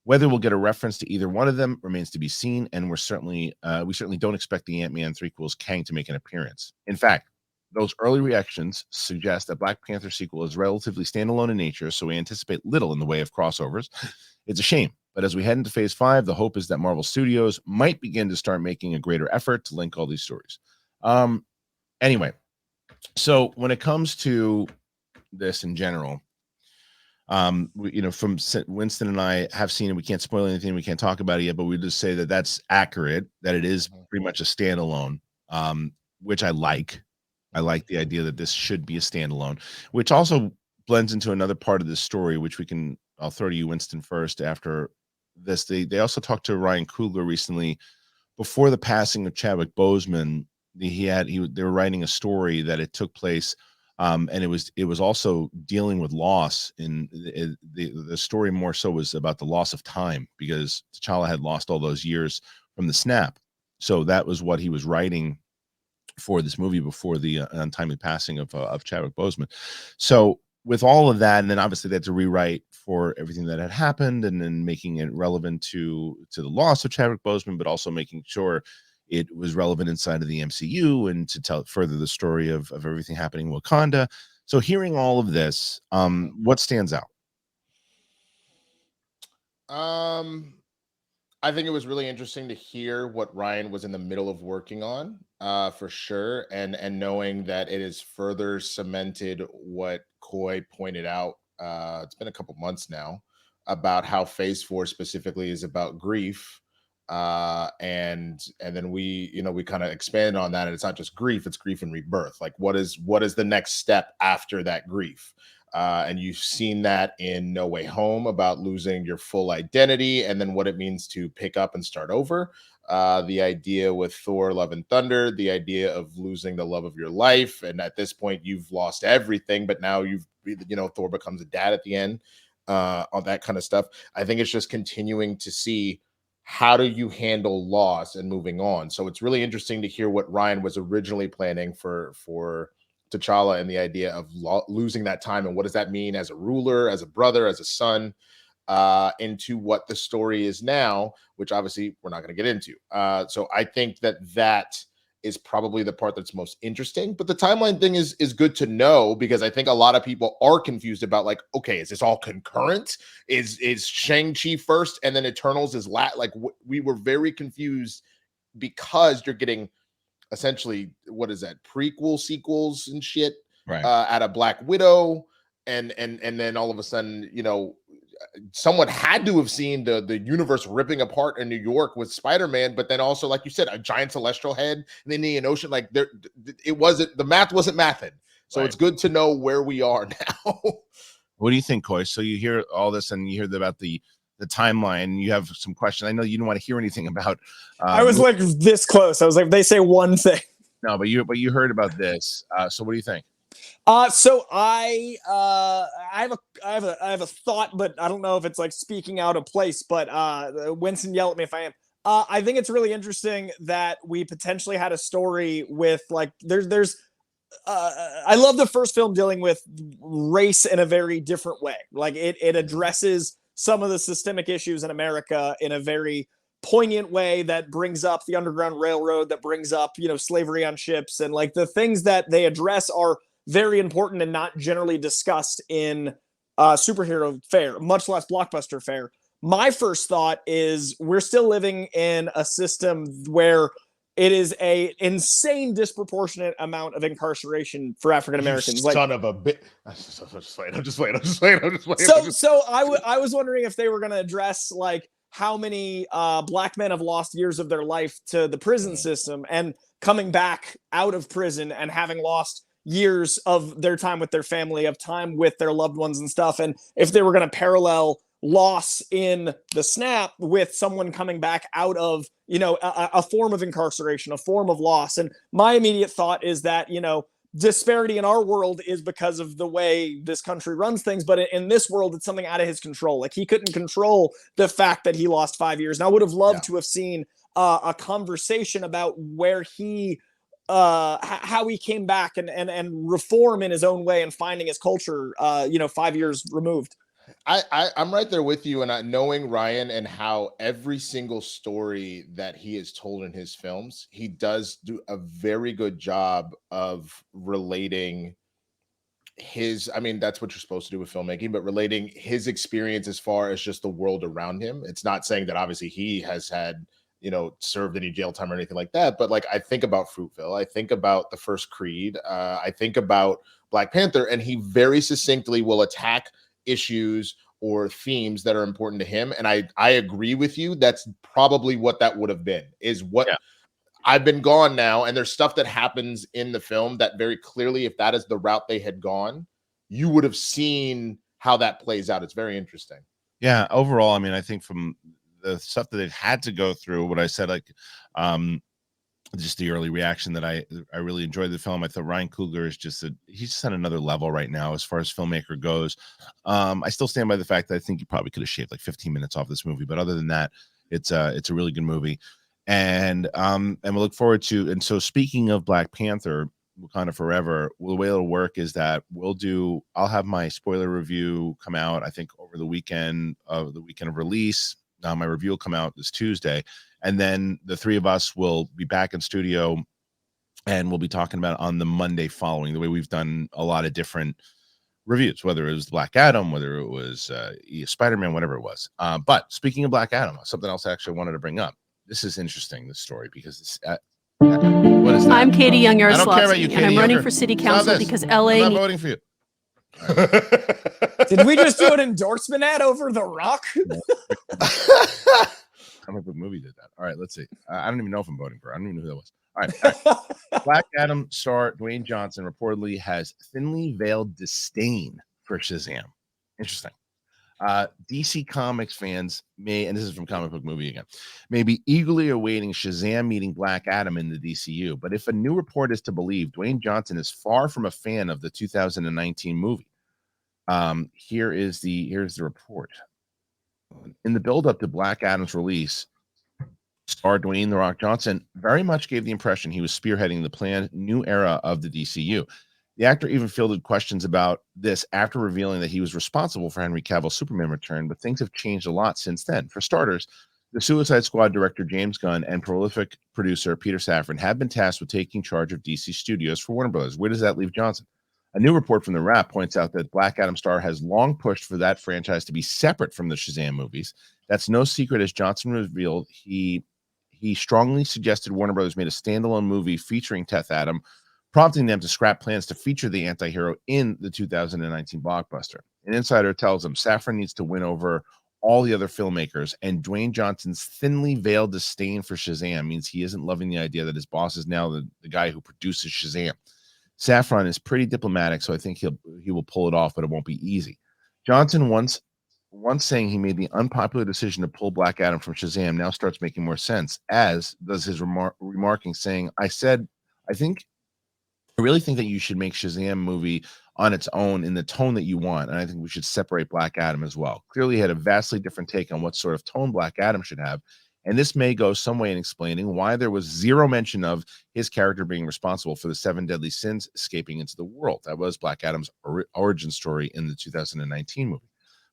Whether we'll get a reference to either one of them remains to be seen, and we certainly don't expect the Ant-Man threequels Kang to make an appearance. In fact, Those early reactions suggest that Black Panther sequel is relatively standalone in nature, so we anticipate little in the way of crossovers. It's a shame, but as we head into phase 5, the hope is that Marvel Studios might begin to start making a greater effort to link all these stories. Anyway, so when it comes to this in general, from Winston and I have seen it. We can't spoil anything. We can't talk about it yet, but we just say that that's accurate, that it is pretty much a standalone, which I like. I like the idea that this should be a standalone, which also blends into another part of this story, which I'll throw to you, Winston, first. After this, they also talked to Ryan Coogler recently before the passing of Chadwick Boseman. They were writing a story that it took place, and it was also dealing with loss. In the story more so was about the loss of time, because T'Challa had lost all those years from the snap. So that was what he was writing for this movie before the untimely passing of Chadwick Boseman. So with all of that, and then obviously they had to rewrite for everything that had happened, and then making it relevant to the loss of Chadwick Boseman, but also making sure it was relevant inside of the MCU and to tell further the story of everything happening in Wakanda. So hearing all of this, what stands out? I think it was really interesting to hear what Ryan was in the middle of working on, for sure, and knowing that it is further cemented what Coy pointed out. It's been a couple months now about how Phase 4 specifically is about grief, and then we kind of expand on that, and it's not just grief; it's grief and rebirth. Like, what is the next step after that grief? And you've seen that in No Way Home about losing your full identity, and then what it means to pick up and start over. The idea with Thor: Love and Thunder, the idea of losing the love of your life, and at this point you've lost everything, but now Thor becomes a dad at the end, all that kind of stuff. I think it's just continuing to see how do you handle loss and moving on. So it's really interesting to hear what Ryan was originally planning for T'Challa, and the idea of losing that time, and what does that mean as a ruler, as a brother, as a son, into what the story is now, which obviously we're not going to get into. So I think that is probably the part that's most interesting. But the timeline thing is good to know, because I think a lot of people are confused about, like, okay, is this all concurrent? Is Shang-Chi first and then Eternals is we were very confused, because you're getting essentially, what is that, prequel sequels and shit, right, at a Black Widow, and then all of a sudden, someone had to have seen the universe ripping apart in New York with Spider-Man, but then also, like you said, a giant celestial head in the Indian Ocean. Like, the math wasn't mathing. So It's good to know where we are now. What do you think, Coy? So you hear all this, and you hear about the timeline. You have some questions. I know you don't want to hear anything about. I was like this close. I was like, they say one thing. No, but you heard about this. So what do you think? So I have a thought, but I don't know if it's like speaking out of place. But Winston, yell at me if I am. I think it's really interesting that we potentially had a story with, like, there's. I love the first film dealing with race in a very different way. Like, it addresses some of the systemic issues in America in a very poignant way, that brings up the Underground Railroad, that brings up, slavery on ships, and like the things that they address are very important and not generally discussed in superhero fare, much less blockbuster fare. My first thought is we're still living in a system where it is a insane disproportionate amount of incarceration for African Americans. Like, son of a bitch. I'm just waiting. So I was wondering if they were going to address, like, how many Black men have lost years of their life to the prison system, and coming back out of prison and having lost years of their time with their family, of time with their loved ones and stuff. And if they were going to parallel loss in the snap with someone coming back out of, a form of incarceration, a form of loss. And my immediate thought is that, disparity in our world is because of the way this country runs things, but in this world, it's something out of his control. Like, he couldn't control the fact that he lost 5 years. And I would have loved to have seen a conversation about where he, how he came back and reform in his own way and finding his culture, 5 years removed. I'm right there with you, and knowing Ryan and how every single story that he has told in his films, he does do a very good job of relating his, I mean, that's what you're supposed to do with filmmaking, but relating his experience as far as just the world around him. It's not saying that obviously he has had, served any jail time or anything like that, but like I think about Fruitville, I think about the first Creed, I think about Black Panther, and he very succinctly will attack issues or themes that are important to him. And I agree with you. That's probably what that would have been, is what I've been gone now, and there's stuff that happens in the film that very clearly, if that is the route they had gone, you would have seen how that plays out. It's very interesting. Yeah, overall, I mean, I think from the stuff that they've had to go through, what I said, like, just the early reaction that I really enjoyed the film. I thought Ryan Coogler is he's just at another level right now as far as filmmaker goes. I still stand by the fact that I think he probably could have shaved like 15 minutes off this movie, but other than that, it's a really good movie. And we look forward to, and so speaking of Black Panther Wakanda Forever, the way it'll work is that I'll have my spoiler review come out, I think, over the weekend of release. My review will come out this Tuesday, and then the three of us will be back in studio and we'll be talking about it on the Monday following, the way we've done a lot of different reviews, whether it was Black Adam, whether it was Spider-Man, whatever it was. But speaking of Black Adam, something else I actually wanted to bring up. This is interesting, this story, because it's what is that? I'm Katie Young, I don't care about you, Katie, and I'm running Younger. for city council because LA. I'm not voting for you. Did we just do an endorsement ad over The Rock? Comic book movie did that. All right, let's see. I don't even know if I'm voting for. I don't even know who that was. All right. Black Adam star Dwayne Johnson reportedly has thinly veiled disdain for Shazam. Interesting. DC Comics fans may, and this is from Comic Book Movie again, may be eagerly awaiting Shazam meeting Black Adam in the DCU. But if a new report is to believe, Dwayne Johnson is far from a fan of the 2019 movie. Here's the report. In the build-up to Black Adam's release, star Dwayne "The Rock" Johnson very much gave the impression he was spearheading the planned new era of the DCU. The actor even fielded questions about this after revealing that he was responsible for Henry Cavill's Superman return, but things have changed a lot since then. For starters, the Suicide Squad director James Gunn and prolific producer Peter Safran have been tasked with taking charge of DC Studios for Warner Bros. Where does that leave Johnson? A new report from The Wrap points out that Black Adam star has long pushed for that franchise to be separate from the Shazam movies. That's no secret, as Johnson revealed. He strongly suggested Warner Bros. Made a standalone movie featuring Teth Adam, prompting them to scrap plans to feature the anti-hero in the 2019 blockbuster. An insider tells him Safran needs to win over all the other filmmakers, and Dwayne Johnson's thinly veiled disdain for Shazam means he isn't loving the idea that his boss is now the guy who produces Shazam. Safran is pretty diplomatic, so I think he will pull it off, but it won't be easy. Johnson once saying he made the unpopular decision to pull Black Adam from Shazam now starts making more sense, as does his remarking saying, I really think that you should make Shazam movie on its own in the tone that you want, and I think we should separate Black Adam as well. Clearly he had a vastly different take on what sort of tone Black Adam should have, and this may go some way in explaining why there was zero mention of his character being responsible for the 7 deadly sins escaping into the world. That was Black Adam's origin story in the 2019 movie.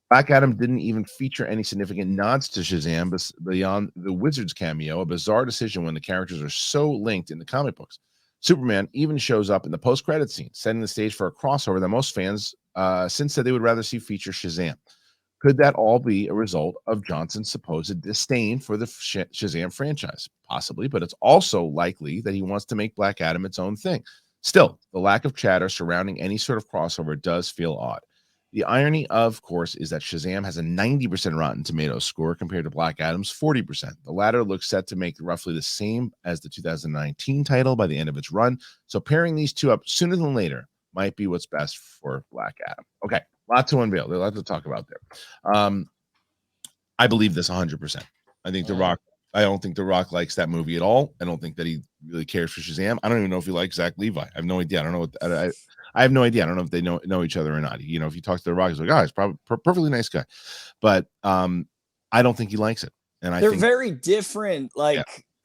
Black Adam didn't even feature any significant nods to Shazam beyond the Wizard's cameo, a bizarre decision when the characters are so linked in the comic books. Superman even shows up in the post-credit scene, setting the stage for a crossover that most fans since said they would rather see feature Shazam. Could that all be a result of Johnson's supposed disdain for the Shazam franchise? Possibly, but it's also likely that he wants to make Black Adam its own thing. Still, the lack of chatter surrounding any sort of crossover does feel odd. The irony, of course, is that Shazam has a 90% Rotten Tomatoes score compared to Black Adam's 40%. The latter looks set to make roughly the same as the 2019 title by the end of its run, so pairing these two up sooner than later might be what's best for Black Adam. Okay, lot to unveil. There's a lot to talk about there. I believe this 100%. I think I don't think The Rock likes that movie at all. I don't think that he really cares for Shazam. I don't even know if he likes Zach Levi. I have no idea. I don't know what I have no idea. I don't know if they know each other or not. You know, if you talk to The Rock, he's like, he's probably perfectly nice guy. But I don't think he likes it. And they're very different,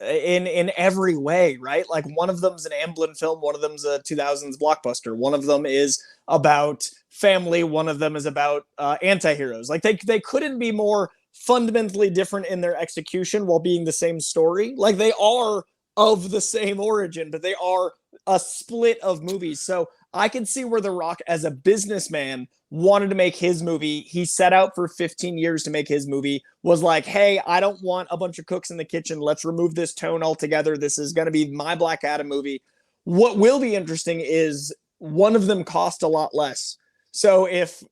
in every way, right? Like one of them's an Amblin film, one of them's a 2000s blockbuster, one of them is about family, one of them is about anti-heroes. Like they couldn't be more fundamentally different in their execution while being the same story. Like they are of the same origin, but they are a split of movies. So I can see where The Rock, as a businessman, wanted to make his movie. He set out for 15 years to make his movie, was like, hey, I don't want a bunch of cooks in the kitchen. Let's remove this tone altogether. This is going to be my Black Adam movie. What will be interesting is one of them cost a lot less. So if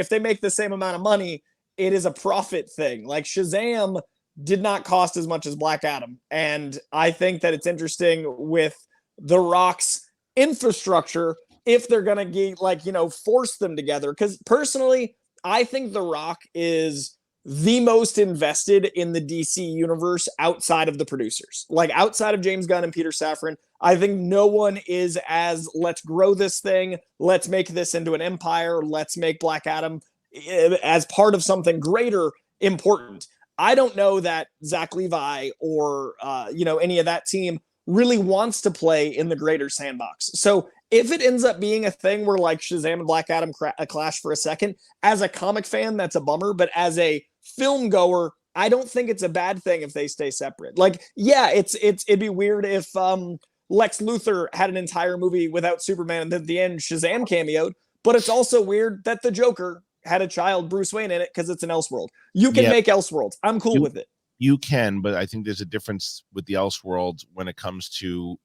they make the same amount of money, it is a profit thing. Like Shazam did not cost as much as Black Adam. And I think that it's interesting with The Rock's infrastructure if they're gonna get force them together. Because personally, I think The Rock is the most invested in the DC universe outside of the producers. Like outside of James Gunn and Peter Safran, I think no one is as let's grow this thing, let's make this into an empire, let's make Black Adam as part of something greater important. I don't know that Zach Levi or any of that team really wants to play in the greater sandbox. So if it ends up being a thing where like Shazam and Black Adam clash for a second, as a comic fan, that's a bummer. But as a film goer, I don't think it's a bad thing if they stay separate. Like, yeah, it'd be weird if Lex Luthor had an entire movie without Superman and then at the end Shazam cameoed. But it's also weird that the Joker had a child, Bruce Wayne, in it because it's an Elseworld. You can make Elseworlds. I'm cool with it. You can, but I think there's a difference with the Elseworlds when it comes to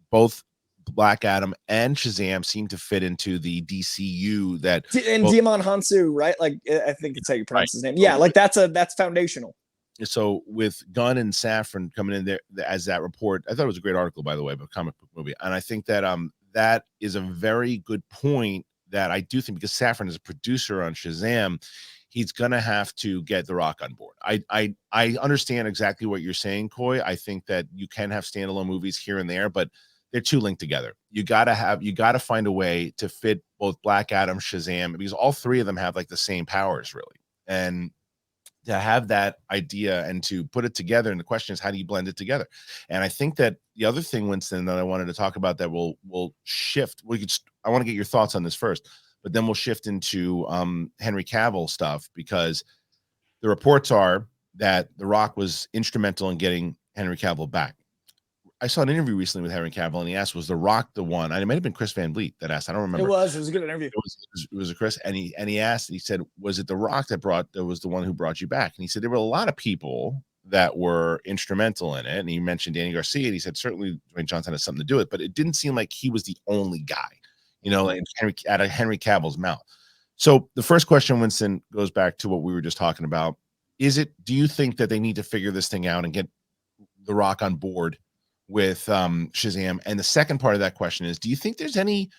both Black Adam and Shazam seem to fit into the DCU and Djimon Hounsou, right? Like I think it's how you pronounce his name. Yeah, like that's foundational. So with Gunn and Safran coming in there as that report, I thought it was a great article, by the way, about comic book movie, and I think that that is a very good point. That I do think, because Safran is a producer on Shazam, he's gonna have to get The Rock on board. I understand exactly what you're saying, Coy. I think that you can have standalone movies here and there, but they're too linked together. You gotta find a way to fit both Black Adam, Shazam, because all three of them have like the same powers, really. And to have that idea and to put it together, and the question is, how do you blend it together? And I think that the other thing, Winston, that I wanted to talk about that will shift. I want to get your thoughts on this first, but then we'll shift into Henry Cavill stuff, because the reports are that The Rock was instrumental in getting Henry Cavill back. I saw an interview recently with Henry Cavill, and he asked, "Was The Rock the one?" And it might have been Chris Van Vliet that asked. I don't remember. It was a good interview. It was a Chris, and he asked, and he said, "Was it The Rock that was the one who brought you back?" And he said there were a lot of people that were instrumental in it, and he mentioned Danny Garcia, and he said certainly Dwayne Johnson has something to do with it, but it didn't seem like he was the only guy, like out of Henry Cavill's mouth. So the first question, Winston, goes back to what we were just talking about. Do you think that they need to figure this thing out and get The Rock on board with Shazam? And the second part of that question is, do you think there's any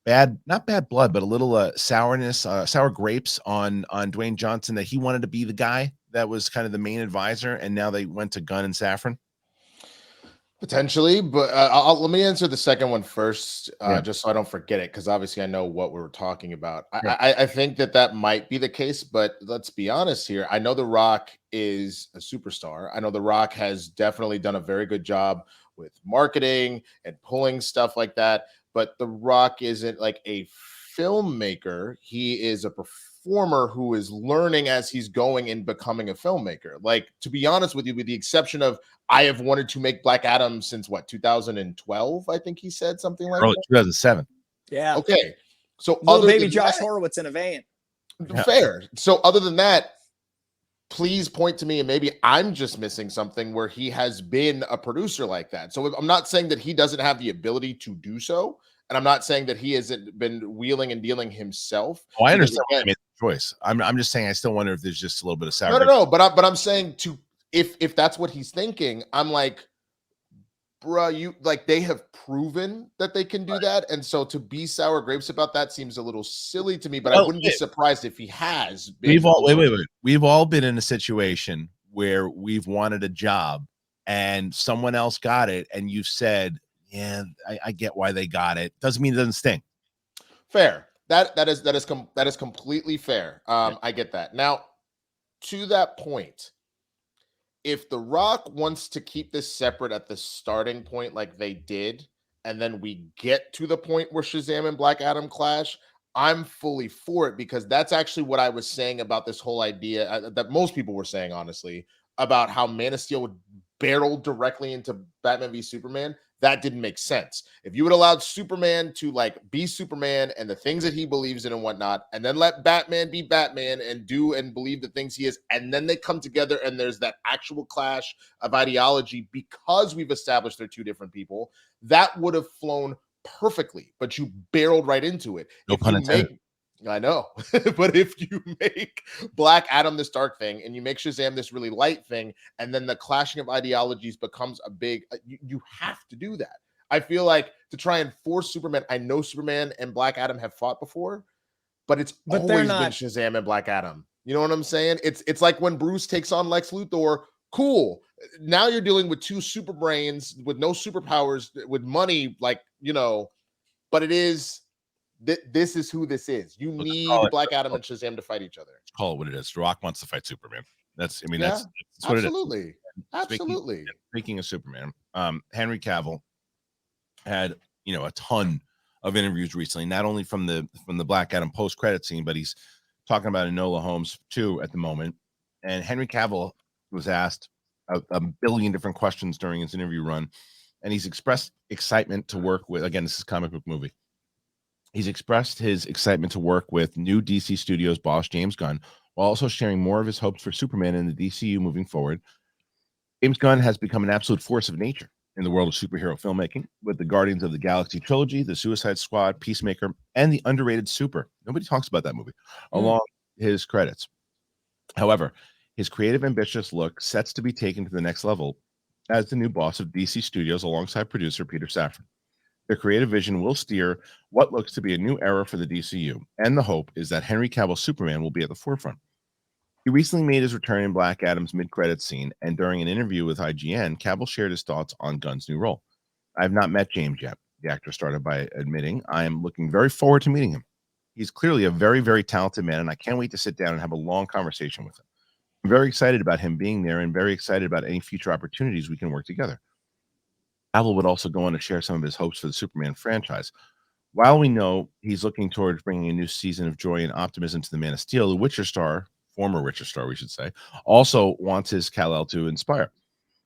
not bad blood, but a little sourness, sour grapes on Dwayne Johnson, that he wanted to be the guy that was kind of the main advisor, and now they went to Gunn and Safran? Potentially, but let me answer the second one first, just so I don't forget it, because obviously I know what we were talking about. I think that might be the case, but let's be honest here. I know The Rock is a superstar. I know The Rock has definitely done a very good job with marketing and pulling stuff like that, but The Rock isn't like a filmmaker. He is a performer who is learning as he's going and becoming a filmmaker. Like, to be honest with you, with the exception of I have wanted to make Black Adam since 2012, I think he said something like that. 2007. Yeah. Okay. So little baby Josh Horowitz in a van. Fair. So other than that, please point to me, and maybe I'm just missing something where he has been a producer like that. So I'm not saying that he doesn't have the ability to do so, and I'm not saying that he hasn't been wheeling and dealing himself. Oh, I understand why I made the choice. I'm just saying I still wonder if there's just a little bit of sour. No. But I'm saying if that's what he's thinking, I'm like, bruh, you like, they have proven that they can do that, and so to be sour grapes about that seems a little silly to me. But I wouldn't be surprised if he has been. We've all been in a situation where we've wanted a job and someone else got it, and you've said, "Yeah, I get why they got it." Doesn't mean it doesn't stink. Fair. That is completely fair. I get that. Now, to that point, if The Rock wants to keep this separate at the starting point like they did, and then we get to the point where Shazam and Black Adam clash, I'm fully for it, because that's actually what I was saying about this whole idea that most people were saying, honestly, about how Man of Steel would barrel directly into Batman v Superman. That didn't make sense. If you would allowed Superman to like be Superman and the things that he believes in and whatnot, and then let Batman be Batman and do and believe the things he is, and then they come together and there's that actual clash of ideology because we've established they're two different people, that would have flown perfectly. But you barreled right into it. No pun intended. I know, but if you make Black Adam this dark thing and you make Shazam this really light thing, and then the clashing of ideologies becomes a big, you have to do that. I feel like to try and force Superman, I know Superman and Black Adam have fought before, but it's always been Shazam and Black Adam. You know what I'm saying? It's like when Bruce takes on Lex Luthor, cool. Now you're dealing with two super brains with no superpowers, with money, like, you know, but it is, this is who this is. You need Black Adam and Shazam to fight each other. Call it what it is. The Rock wants to fight Superman. That's what absolutely. it is. Absolutely. Speaking of Superman, Henry Cavill had, a ton of interviews recently, not only from the Black Adam post-credit scene, but he's talking about Enola Holmes too at the moment. And Henry Cavill was asked a billion different questions during his interview run, and he's expressed excitement to work with, again, this is a comic book movie. He's expressed his excitement to work with new DC Studios boss James Gunn, while also sharing more of his hopes for Superman in the DCU moving forward. James Gunn has become an absolute force of nature in the world of superhero filmmaking, with the Guardians of the Galaxy trilogy, the Suicide Squad, Peacemaker, and the underrated Super. Nobody talks about that movie, along his credits. However, his creative, ambitious look sets to be taken to the next level as the new boss of DC Studios alongside producer Peter Safran. Their creative vision will steer what looks to be a new era for the DCU, and the hope is that Henry Cavill's Superman will be at the forefront. He recently made his return in Black Adam's mid-credits scene, and during an interview with IGN, Cavill shared his thoughts on Gunn's new role. I have not met James yet, the actor started by admitting. I am looking very forward to meeting him. He's clearly a very, very talented man, and I can't wait to sit down and have a long conversation with him. I'm very excited about him being there and very excited about any future opportunities we can work together. Cavill would also go on to share some of his hopes for the Superman franchise. While we know he's looking towards bringing a new season of joy and optimism to the Man of Steel, the Witcher star, former Witcher star, we should say, also wants his Kal-El to inspire.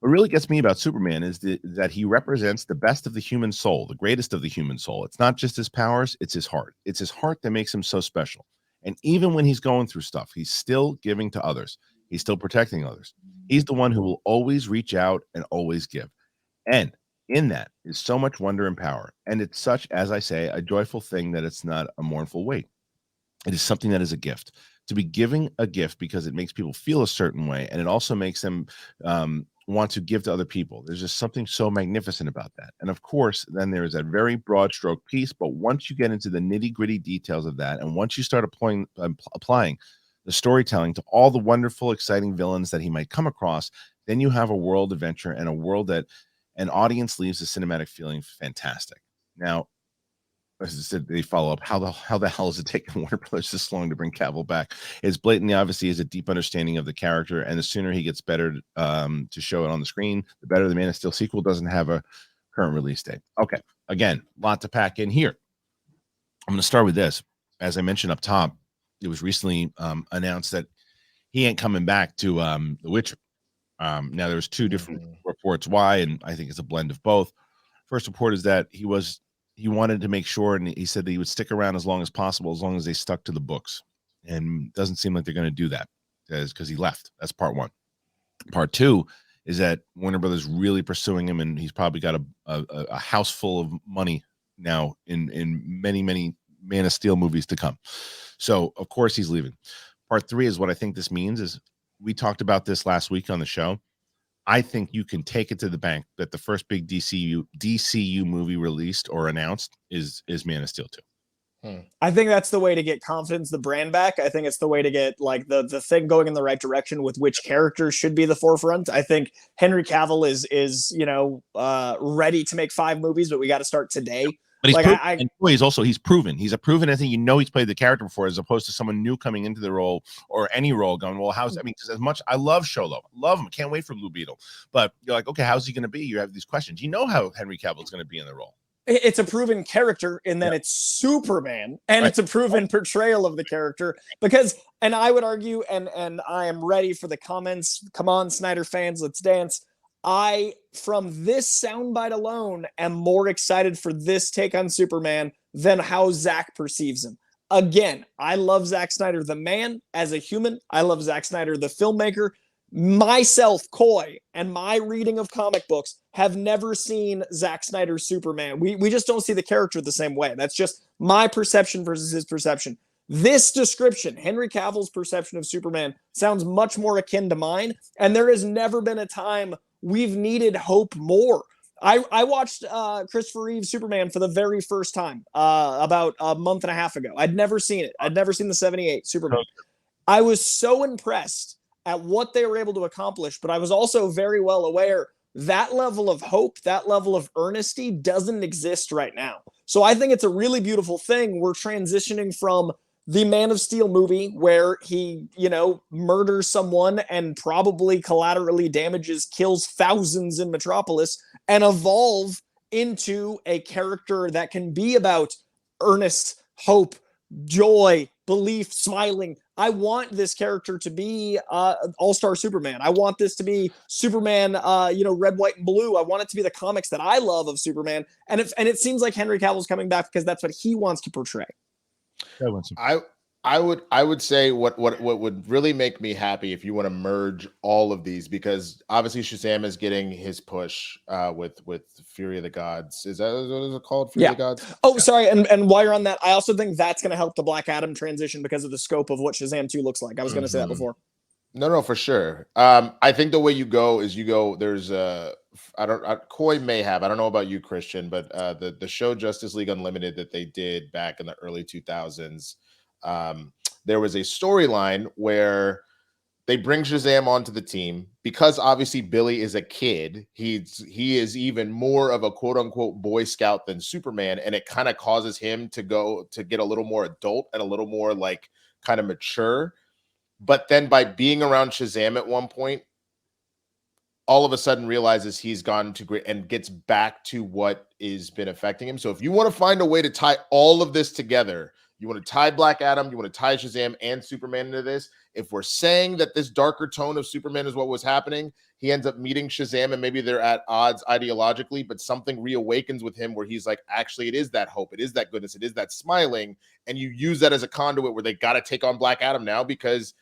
What really gets me about Superman is that he represents the best of the human soul, the greatest of the human soul. It's not just his powers, it's his heart. It's his heart that makes him so special. And even when he's going through stuff, he's still giving to others. He's still protecting others. He's the one who will always reach out and always give. And in that is so much wonder and power. And it's such, as I say, a joyful thing that it's not a mournful weight. It is something that is a gift. To be giving a gift because it makes people feel a certain way, and it also makes them want to give to other people. There's just something so magnificent about that. And of course, then there is that very broad stroke piece. But once you get into the nitty gritty details of that, and once you start applying the storytelling to all the wonderful, exciting villains that he might come across, then you have a world adventure and a world that an audience leaves the cinematic feeling fantastic. Now, as I said, they follow up. How the hell is it taking Warner Brothers this long to bring Cavill back? It's blatantly obviously has a deep understanding of the character, and the sooner he gets better to show it on the screen, the better. The Man of Steel sequel doesn't have a current release date. Okay, again, lot to pack in here. I'm going to start with this. As I mentioned up top, it was recently announced that he ain't coming back to The Witcher. Now there's two different reports why, and I think it's a blend of both. First report is that he wanted to make sure, and he said that he would stick around as long as possible, as long as they stuck to the books. And it doesn't seem like they're going to do that because he left. That's part one. Part two is that Warner Brothers really pursuing him, and he's probably got a house full of money now in many, many Man of Steel movies to come. So of course he's leaving. Part three is what I think this means is, we talked about this last week on the show. I think you can take it to the bank that the first big DCU movie released or announced is Man of Steel 2. I think that's the way to get confidence, the brand back. I think it's the way to get like the thing going in the right direction with which characters should be the forefront. I think Henry Cavill is ready to make 5 movies, but we got to start today. But he's like proven, and he's proven. He's a proven. I think he's played the character before, as opposed to someone new coming into the role or any role going, well, because as much I love Sholo, love him, can't wait for Blue Beetle, but you're like, okay, how's he going to be? You have these questions. You know how Henry Cavill is going to be in the role. It's a proven character in that it's Superman, and it's a proven portrayal of the character because, and I would argue, and I am ready for the comments. Come on, Snyder fans, let's dance. I, from this soundbite alone, am more excited for this take on Superman than how Zack perceives him. Again, I love Zack Snyder, the man, as a human. I love Zack Snyder, the filmmaker. Myself, Coy, and my reading of comic books have never seen Zack Snyder's Superman. We just don't see the character the same way. That's just my perception versus his perception. This description, Henry Cavill's perception of Superman, sounds much more akin to mine, and there has never been a time we've needed hope more. I watched Christopher Reeve's Superman for the very first time about a month and a half ago. I'd never seen it. I'd never seen the 78 Superman. I was so impressed at what they were able to accomplish, but I was also very well aware that level of hope, that level of earnesty doesn't exist right now. So I think it's a really beautiful thing. We're transitioning from the Man of Steel movie where he, murders someone and probably collaterally kills thousands in Metropolis, and evolve into a character that can be about earnest hope, joy, belief, smiling. I want this character to be All-Star Superman. I want this to be Superman, red, white, and blue. I want it to be the comics that I love of Superman. And it seems like Henry Cavill's coming back because that's what he wants to portray. I would say what would really make me happy if you want to merge all of these, because obviously Shazam is getting his push with Fury of the Gods. Is that what is it called? Fury of the Gods? Oh, sorry. And while you're on that, I also think that's going to help the Black Adam transition because of the scope of what Shazam 2 looks like. I was going to say that before. No, for sure. I think the way you go is there's Coy may have, I don't know about you, Christian, but the show Justice League Unlimited that they did back in the early 2000s, there was a storyline where they bring Shazam onto the team because obviously Billy is a kid. He is even more of a quote unquote Boy Scout than Superman. And it kind of causes him to get a little more adult and a little more like kind of mature. But then by being around Shazam at one point, all of a sudden realizes he's gone to great and gets back to what has been affecting him. So if you want to find a way to tie all of this together, you want to tie Black Adam, you want to tie Shazam and Superman into this. If we're saying that this darker tone of Superman is what was happening, he ends up meeting Shazam and maybe they're at odds ideologically, but something reawakens with him where he's like, actually, it is that hope. It is that goodness. It is that smiling. And you use that as a conduit where they got to take on Black Adam now because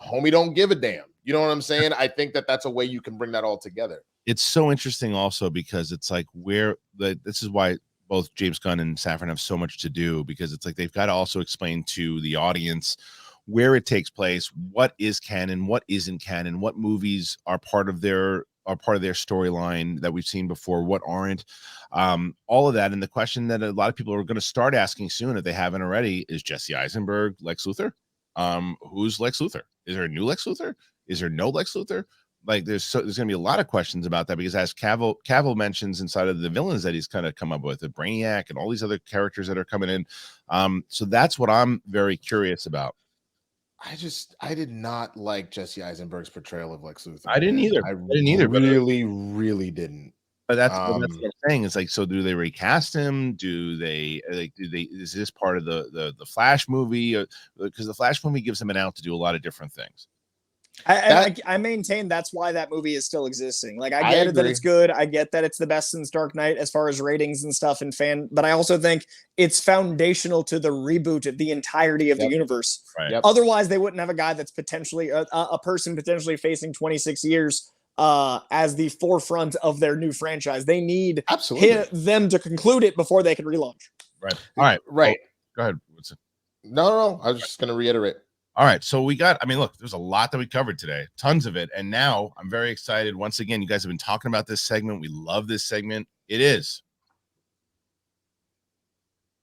homie don't give a damn. You know what I'm saying? I think that that's a way you can bring that all together. It's so interesting also because it's like this is why both James Gunn and Safran have so much to do, because it's like they've got to also explain to the audience where it takes place, what is canon, what isn't canon, what movies are part of their storyline that we've seen before, what aren't, all of that. And the question that a lot of people are going to start asking soon, if they haven't already, is Jesse Eisenberg Lex Luthor? Who's Lex Luthor? Is there a new Lex Luthor? Is there no Lex Luthor? Like there's going to be a lot of questions about that, because as Cavill mentions inside of the villains that he's kind of come up with, the Brainiac and all these other characters that are coming in. So that's what I'm very curious about. I did not like Jesse Eisenberg's portrayal of Lex Luthor. I didn't either. Really didn't. But that's what I'm saying. It's like, so do they recast him? Do they is this part of the Flash movie? Because the Flash movie gives him an out to do a lot of different things. I maintain that's why that movie is still existing. Like I get it that it's good. I get that it's the best since Dark Knight as far as ratings and stuff and but I also think it's foundational to the reboot of the entirety of the universe. Right. Otherwise, they wouldn't have a guy that's potentially a person potentially facing 26 years as the forefront of their new franchise. They need them to conclude it before they can relaunch. Right. All right. Right. Go ahead. What's it? No. I was just going to reiterate. All right, so look, there's a lot that we covered today, tons of it. And now I'm very excited. Once again, you guys have been talking about this segment. We love this segment. It is.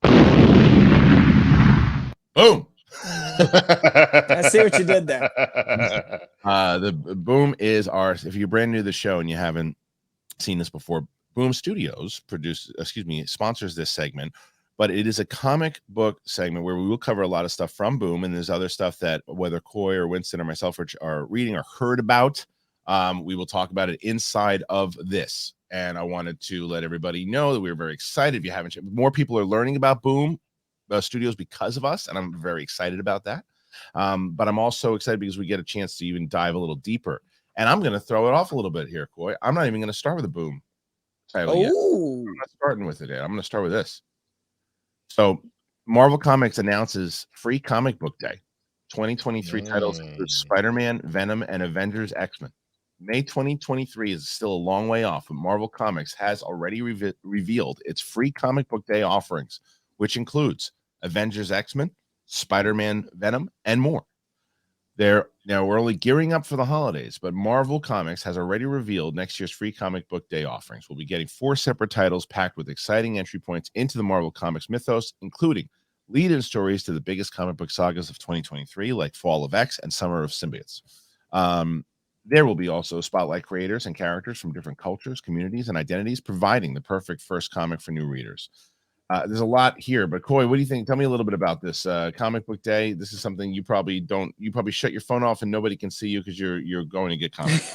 Boom. I see what you did there. The boom is if you're brand new to the show and you haven't seen this before, Boom Studios sponsors this segment, but it is a comic book segment where we will cover a lot of stuff from Boom, and there's other stuff that whether Coy or Winston or myself are reading or heard about. We will talk about it inside of this. And I wanted to let everybody know that we're very excited. If you haven't, more people are learning about Boom Studios because of us, and I'm very excited about that. But I'm also excited because we get a chance to even dive a little deeper. And I'm going to throw it off a little bit here, Coy. I'm not even going to start with a Boom title yet. I'm not starting with it yet. I'm going to start with this. So Marvel Comics announces Free Comic Book Day. 2023 titles include Spider-Man, Venom, and Avengers X-Men. May 2023 is still a long way off, but Marvel Comics has already revealed its Free Comic Book Day offerings, which includes Avengers X-Men, Spider-Man, Venom, and more. We're only gearing up for the holidays, but Marvel Comics has already revealed next year's Free Comic Book Day offerings. We'll be getting 4 separate titles packed with exciting entry points into the Marvel Comics mythos, including lead-in stories to the biggest comic book sagas of 2023, like Fall of X and Summer of Symbiotes. There will be also spotlight creators and characters from different cultures, communities, and identities, providing the perfect first comic for new readers. There's a lot here, but Coy, what do you think? Tell me a little bit about this comic book day. This is something you probably shut your phone off and nobody can see you because you're going to get comics.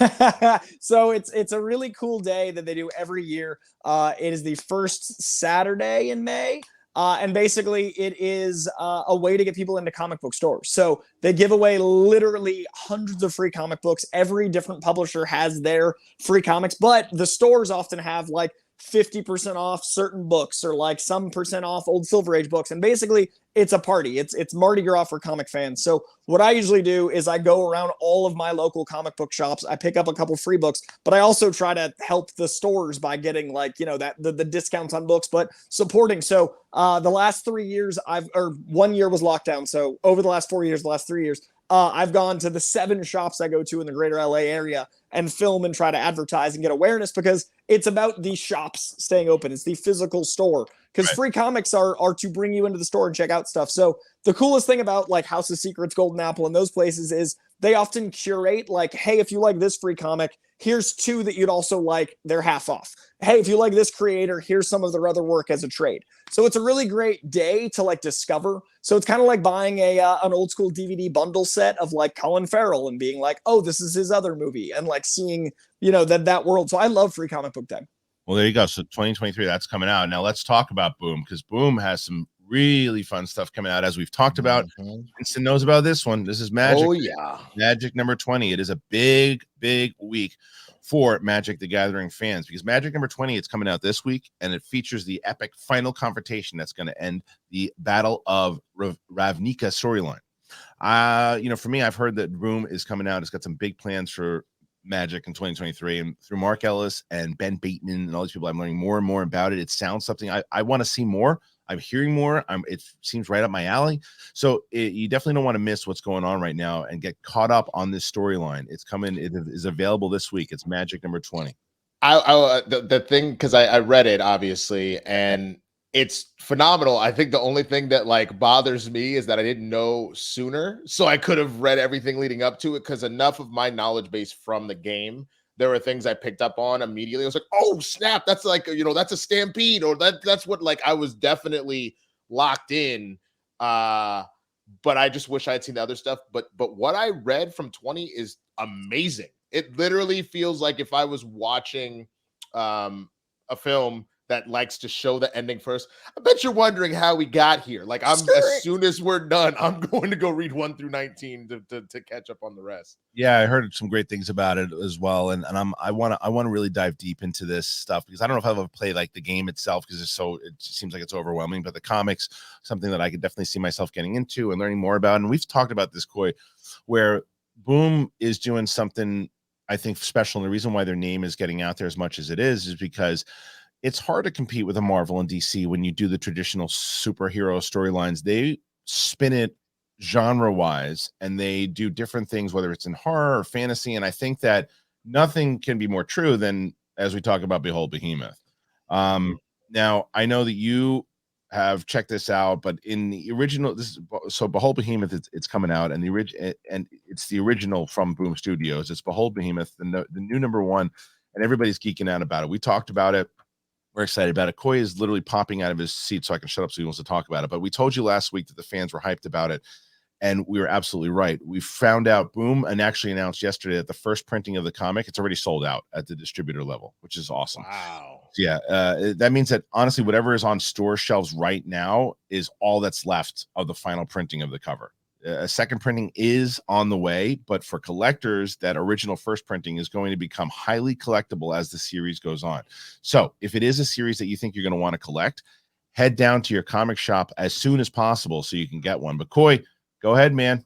So it's a really cool day that they do every year. It is the first Saturday in May. And basically it is a way to get people into comic book stores. So they give away literally hundreds of free comic books. Every different publisher has their free comics, but the stores often have like 50% off certain books or like some percent off old Silver Age books. And basically it's a party. It's Mardi Gras for comic fans. So what I usually do is I go around all of my local comic book shops. I pick up a couple free books, but I also try to help the stores by getting like, that the discounts on books, but supporting. So the last 3 years 1 year was lockdown. So over the last 4 years, the last 3 years, I've gone to the 7 shops I go to in the greater LA area and film and try to advertise and get awareness because it's about the shops staying open. It's the physical store because free comics are to bring you into the store and check out stuff. So the coolest thing about like House of Secrets, Golden Apple, and those places is they often curate like, hey, if you like this free comic, here's 2 that you'd also like, they're half off. Hey, if you like this creator, here's some of their other work as a trade. So it's a really great day to like discover. So it's kind of like buying an old school DVD bundle set of like Colin Farrell and being like, oh, this is his other movie, and like seeing, that world. So I love Free Comic Book Day. Well, there you go. So 2023, that's coming out. Now let's talk about Boom, because Boom has some really fun stuff coming out, as we've talked about. Winston knows about this one. This is Magic. Oh, yeah. Magic number 20. It is a big, big week for Magic the Gathering fans because Magic number 20, it's coming out this week, and it features the epic final confrontation that's going to end the Battle of Ravnica storyline. For me, I've heard that Boom is coming out. It's got some big plans for Magic in 2023, and through Mark Ellis and Ben Bateman and all these people, I'm learning more and more about it. It sounds something I want to see more. I'm hearing more. It seems right up my alley. So you definitely don't want to miss what's going on right now and get caught up on this storyline. It's coming. It is available this week. It's Magic number 20. The thing, because I read it obviously, and it's phenomenal. I think the only thing that like bothers me is that I didn't know sooner, so I could have read everything leading up to it, because enough of my knowledge base from the game, there were things I picked up on immediately. I was like, oh snap, that's like, that's a stampede, or that's what, like, I was definitely locked in. But I just wish I had seen the other stuff. But what I read from 20 is amazing. It literally feels like if I was watching a film that likes to show the ending first. I bet you're wondering how we got here. Like, as soon as we're done, I'm going to go read 1 through 19 to catch up on the rest. Yeah, I heard some great things about it as well, and I want to really dive deep into this stuff, because I don't know if I've ever played like the game itself, because it seems like it's overwhelming, but the comics, something that I could definitely see myself getting into and learning more about. And we've talked about this, Coy, where Boom is doing something I think special, and the reason why their name is getting out there as much as it is because it's hard to compete with a Marvel and DC when you do the traditional superhero storylines. They spin it genre-wise, and they do different things, whether it's in horror or fantasy. And I think that nothing can be more true than, as we talk about, Behold Behemoth. Now, I know that you have checked this out, but in the original, Behold Behemoth, it's coming out, and it's the original from Boom Studios. It's Behold Behemoth, the new number 1, and everybody's geeking out about it. We talked about it We're excited about it. Coy is literally popping out of his seat so I can shut up so he wants to talk about it. But we told you last week that the fans were hyped about it, and we were absolutely right. We found out, Boom, and actually announced yesterday that the first printing of the comic, it's already sold out at the distributor level, which is awesome. Wow. Yeah, that means that honestly, whatever is on store shelves right now is all that's left of the final printing of the cover. A second printing is on the way, but for collectors, that original first printing is going to become highly collectible as the series goes on. So if it is a series that you think you're going to want to collect, head down to your comic shop as soon as possible so you can get one. But Coy, go ahead, man.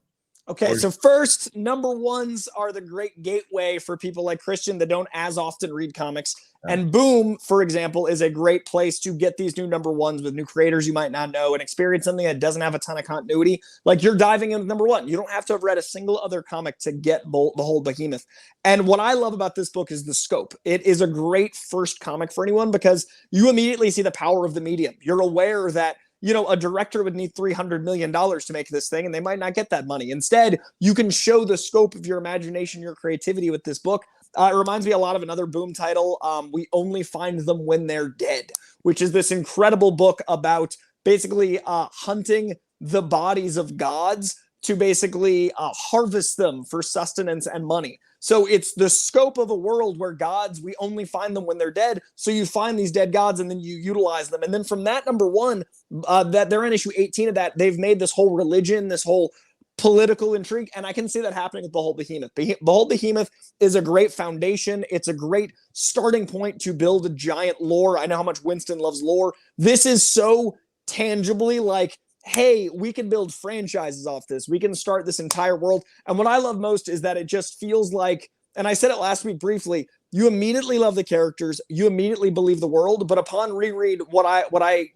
Okay, so first, number ones are the great gateway for people like Christian that don't as often read comics. And Boom, for example, is a great place to get these new number ones with new creators you might not know and experience something that doesn't have a ton of continuity. Like you're diving into number one. You don't have to have read a single other comic to get the whole behemoth. And what I love about this book is the scope. It is a great first comic for anyone because you immediately see the power of the medium. You're aware that a director would need $300 million to make this thing, and they might not get that money. Instead, you can show the scope of your imagination, your creativity with this book. It reminds me a lot of another Boom title, We Only Find Them When They're Dead, which is this incredible book about basically hunting the bodies of gods to basically harvest them for sustenance and money. So it's the scope of a world where gods, we only find them when they're dead. So you find these dead gods and then you utilize them. And then from that number one, that they're in issue 18 of that, they've made this whole religion, this whole political intrigue. And I can see that happening with the whole behemoth. The whole behemoth is a great foundation. It's a great starting point to build a giant lore. I know how much Winston loves lore. This is so tangibly like, hey, we can build franchises off this. We can start this entire world. And what I love most is that it just feels like, and I said it last week briefly, you immediately love the characters, you immediately believe the world, but upon reread, what I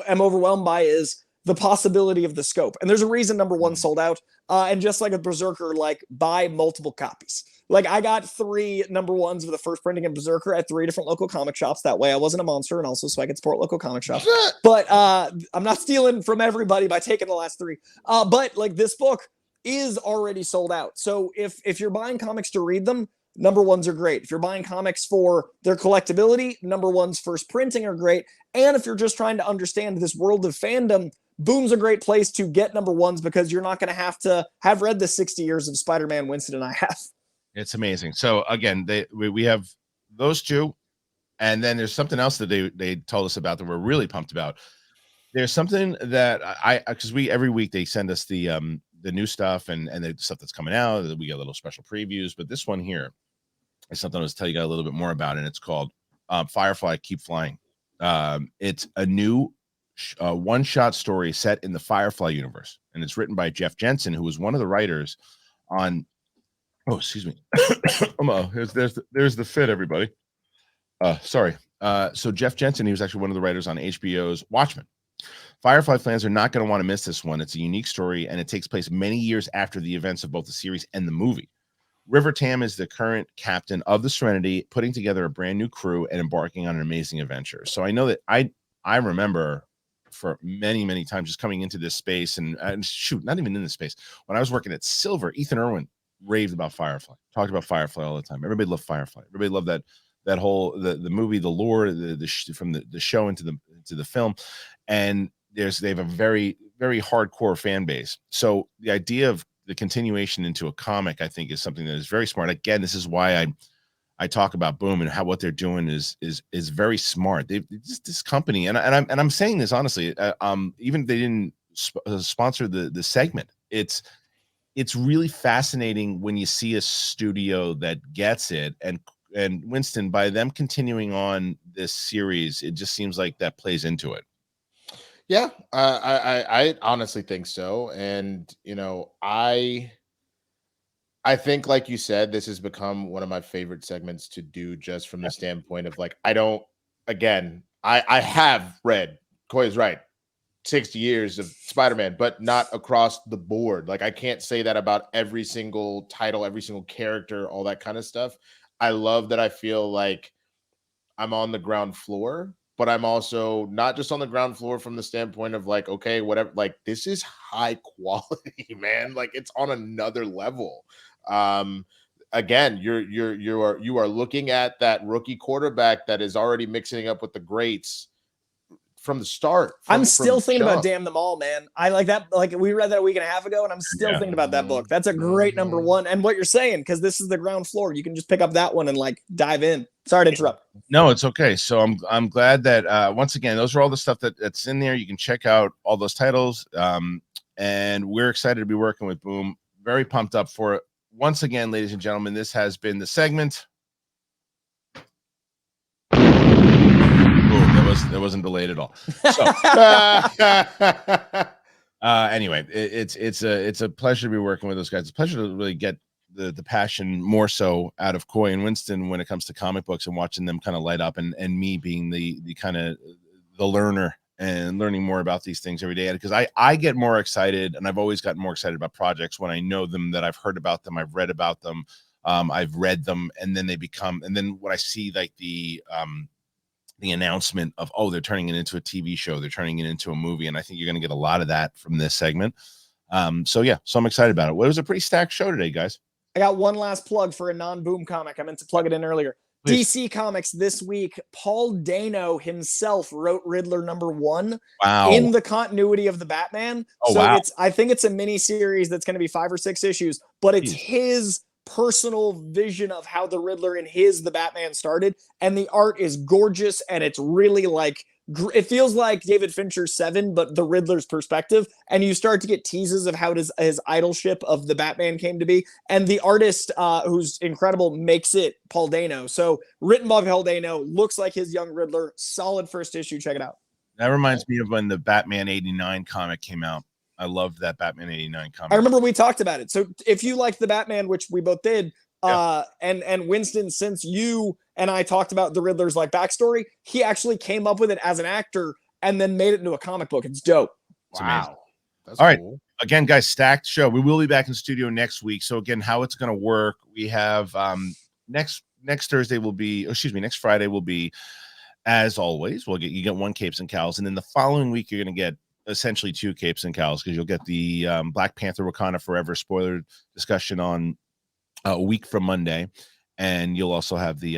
am overwhelmed by is the possibility of the scope. And there's a reason number one sold out. And just like a Berserker, like buy multiple copies. Like I got 3 number ones of the first printing of Berserker at 3 different local comic shops. That way I wasn't a monster, and also so I could support local comic shops. But I'm not stealing from everybody by taking the last 3. But like this book is already sold out. So if you're buying comics to read them, number ones are great. If you're buying comics for their collectability, number ones first printing are great. And if you're just trying to understand this world of fandom, Boom's a great place to get number ones because you're not going to have read the 60 years of Spider-Man Winston and I have. It's amazing. So again, we have those two, and then there's something else that they told us about that we're really pumped about. There's something that because every week they send us the new stuff and the stuff that's coming out. We get little special previews, but this one here is something I was tell you guys a little bit more about, and it's called Firefly Keep Flying. It's a new one-shot story set in the Firefly universe, and it's written by Jeff Jensen, who was one of the writers on. Oh, excuse me. There's the fit, everybody. Sorry. So Jeff Jensen, he was actually one of the writers on HBO's Watchmen. Firefly fans are not going to want to miss this one. It's a unique story, and it takes place many years after the events of both the series and the movie. River Tam is the current captain of the Serenity, putting together a brand new crew and embarking on an amazing adventure. So I know that I remember for many, many times just coming into this space and shoot, not even in this space. When I was working at Silver, Ethan Irwin raved about Firefly, talked about Firefly all the time. Everybody loved Firefly. Everybody loved that whole the movie, the lore, from the show into the film, and they have a very, very hardcore fan base. So the idea of the continuation into a comic, I think, is something that is very smart. Again, this is why I talk about Boom and how what they're doing is very smart. This company, and I'm saying this honestly, even if they didn't sponsor the segment, it's really fascinating when you see a studio that gets it. And Winston, by them continuing on this series, it just seems like that plays into it. Yeah, I honestly think so. And, I think, like you said, this has become one of my favorite segments to do just from the standpoint of like, I have read, Coy is right, 60 years of Spider-Man, but not across the board. Like I can't say that about every single title, every single character, all that kind of stuff. I love that I feel like I'm on the ground floor, but I'm also not just on the ground floor from the standpoint of like, okay, whatever, like this is high quality, man. Like it's on another level. again, you are looking at that rookie quarterback that is already mixing up with the greats from the start. I'm still thinking about jump. Damn Them All, man. I like that. Like we read that a week and a half ago, and I'm still thinking about that book. That's a great number one. And what you're saying, because this is the ground floor, you can just pick up that one and like dive in. Sorry to interrupt. No, it's okay. So I'm glad that once again, those are all the stuff that's in there. You can check out all those titles. And we're excited to be working with Boom. Very pumped up for it. Once again, ladies and gentlemen, this has been the segment. That wasn't delayed at all. So, anyway, it's a pleasure to be working with those guys. It's a pleasure to really get the passion more so out of Coy and Winston when it comes to comic books and watching them kind of light up, and me being the kind of the learner and learning more about these things every day. Because I get more excited, and I've always gotten more excited about projects when I know them, that I've heard about them, I've read about them, I've read them, and then then when I see like the announcement of, oh, they're turning it into a TV show, they're turning it into a movie, and I think you're going to get a lot of that from this segment. So I'm excited about it. Well, it was a pretty stacked show today, guys. I got one last plug for a non-Boom comic. I meant to plug it in earlier. Please. DC Comics this week, Paul Dano himself wrote Riddler #1 in the continuity of the Batman. I think it's a mini series that's going to be 5 or 6 issues, but it's his personal vision of how the Riddler and the Batman started, and the art is gorgeous, and it's really like it feels like David Fincher's Seven, but the Riddler's perspective, and you start to get teases of how his idolship of the Batman came to be, and the artist who's incredible makes it Paul Dano. So written by Paul Dano, looks like his young Riddler. Solid first issue. Check it out. That reminds me of when the Batman '89 comic came out. I loved that Batman '89 comic. I remember we talked about it. So if you liked the Batman, which we both did, and Winston, since you and I talked about the Riddler's like backstory, he actually came up with it as an actor and then made it into a comic book. It's dope. It's amazing. That's all right. Cool. Again, guys, stacked show. We will be back in studio next week. So again, how it's going to work, we have next Thursday will be, next Friday will be, as always, you get 1 Capes and Cowls, and then the following week you're going to get essentially 2 Capes and Cowls, because you'll get the Black Panther Wakanda Forever spoiler discussion on a week from Monday, and you'll also have the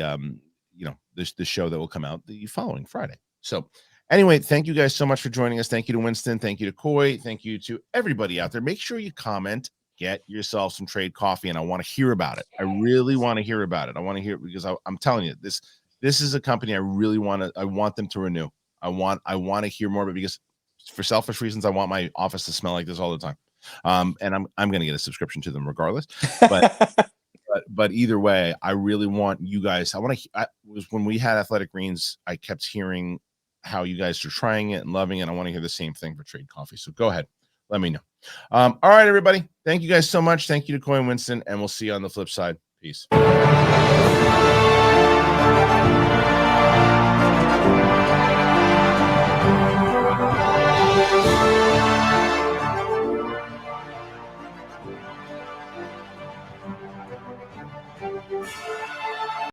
the show that will come out the following Friday. So anyway, thank you guys so much for joining us. Thank you to Winston, thank you to Coy, thank you to everybody out there. Make sure you comment, get yourself some trade coffee, and I want to hear about it. I really want to hear about it. I want to hear it because I'm telling you, this is a company I want them to renew. I want to hear more of it, because for selfish reasons, I want my office to smell like this all the time. And I'm going to get a subscription to them regardless. But either way, I really want you guys. When we had Athletic Greens, I kept hearing how you guys are trying it and loving it. I want to hear the same thing for Trade Coffee. So go ahead, let me know. All right, everybody. Thank you guys so much. Thank you to Coy and Winston, and we'll see you on the flip side. Peace.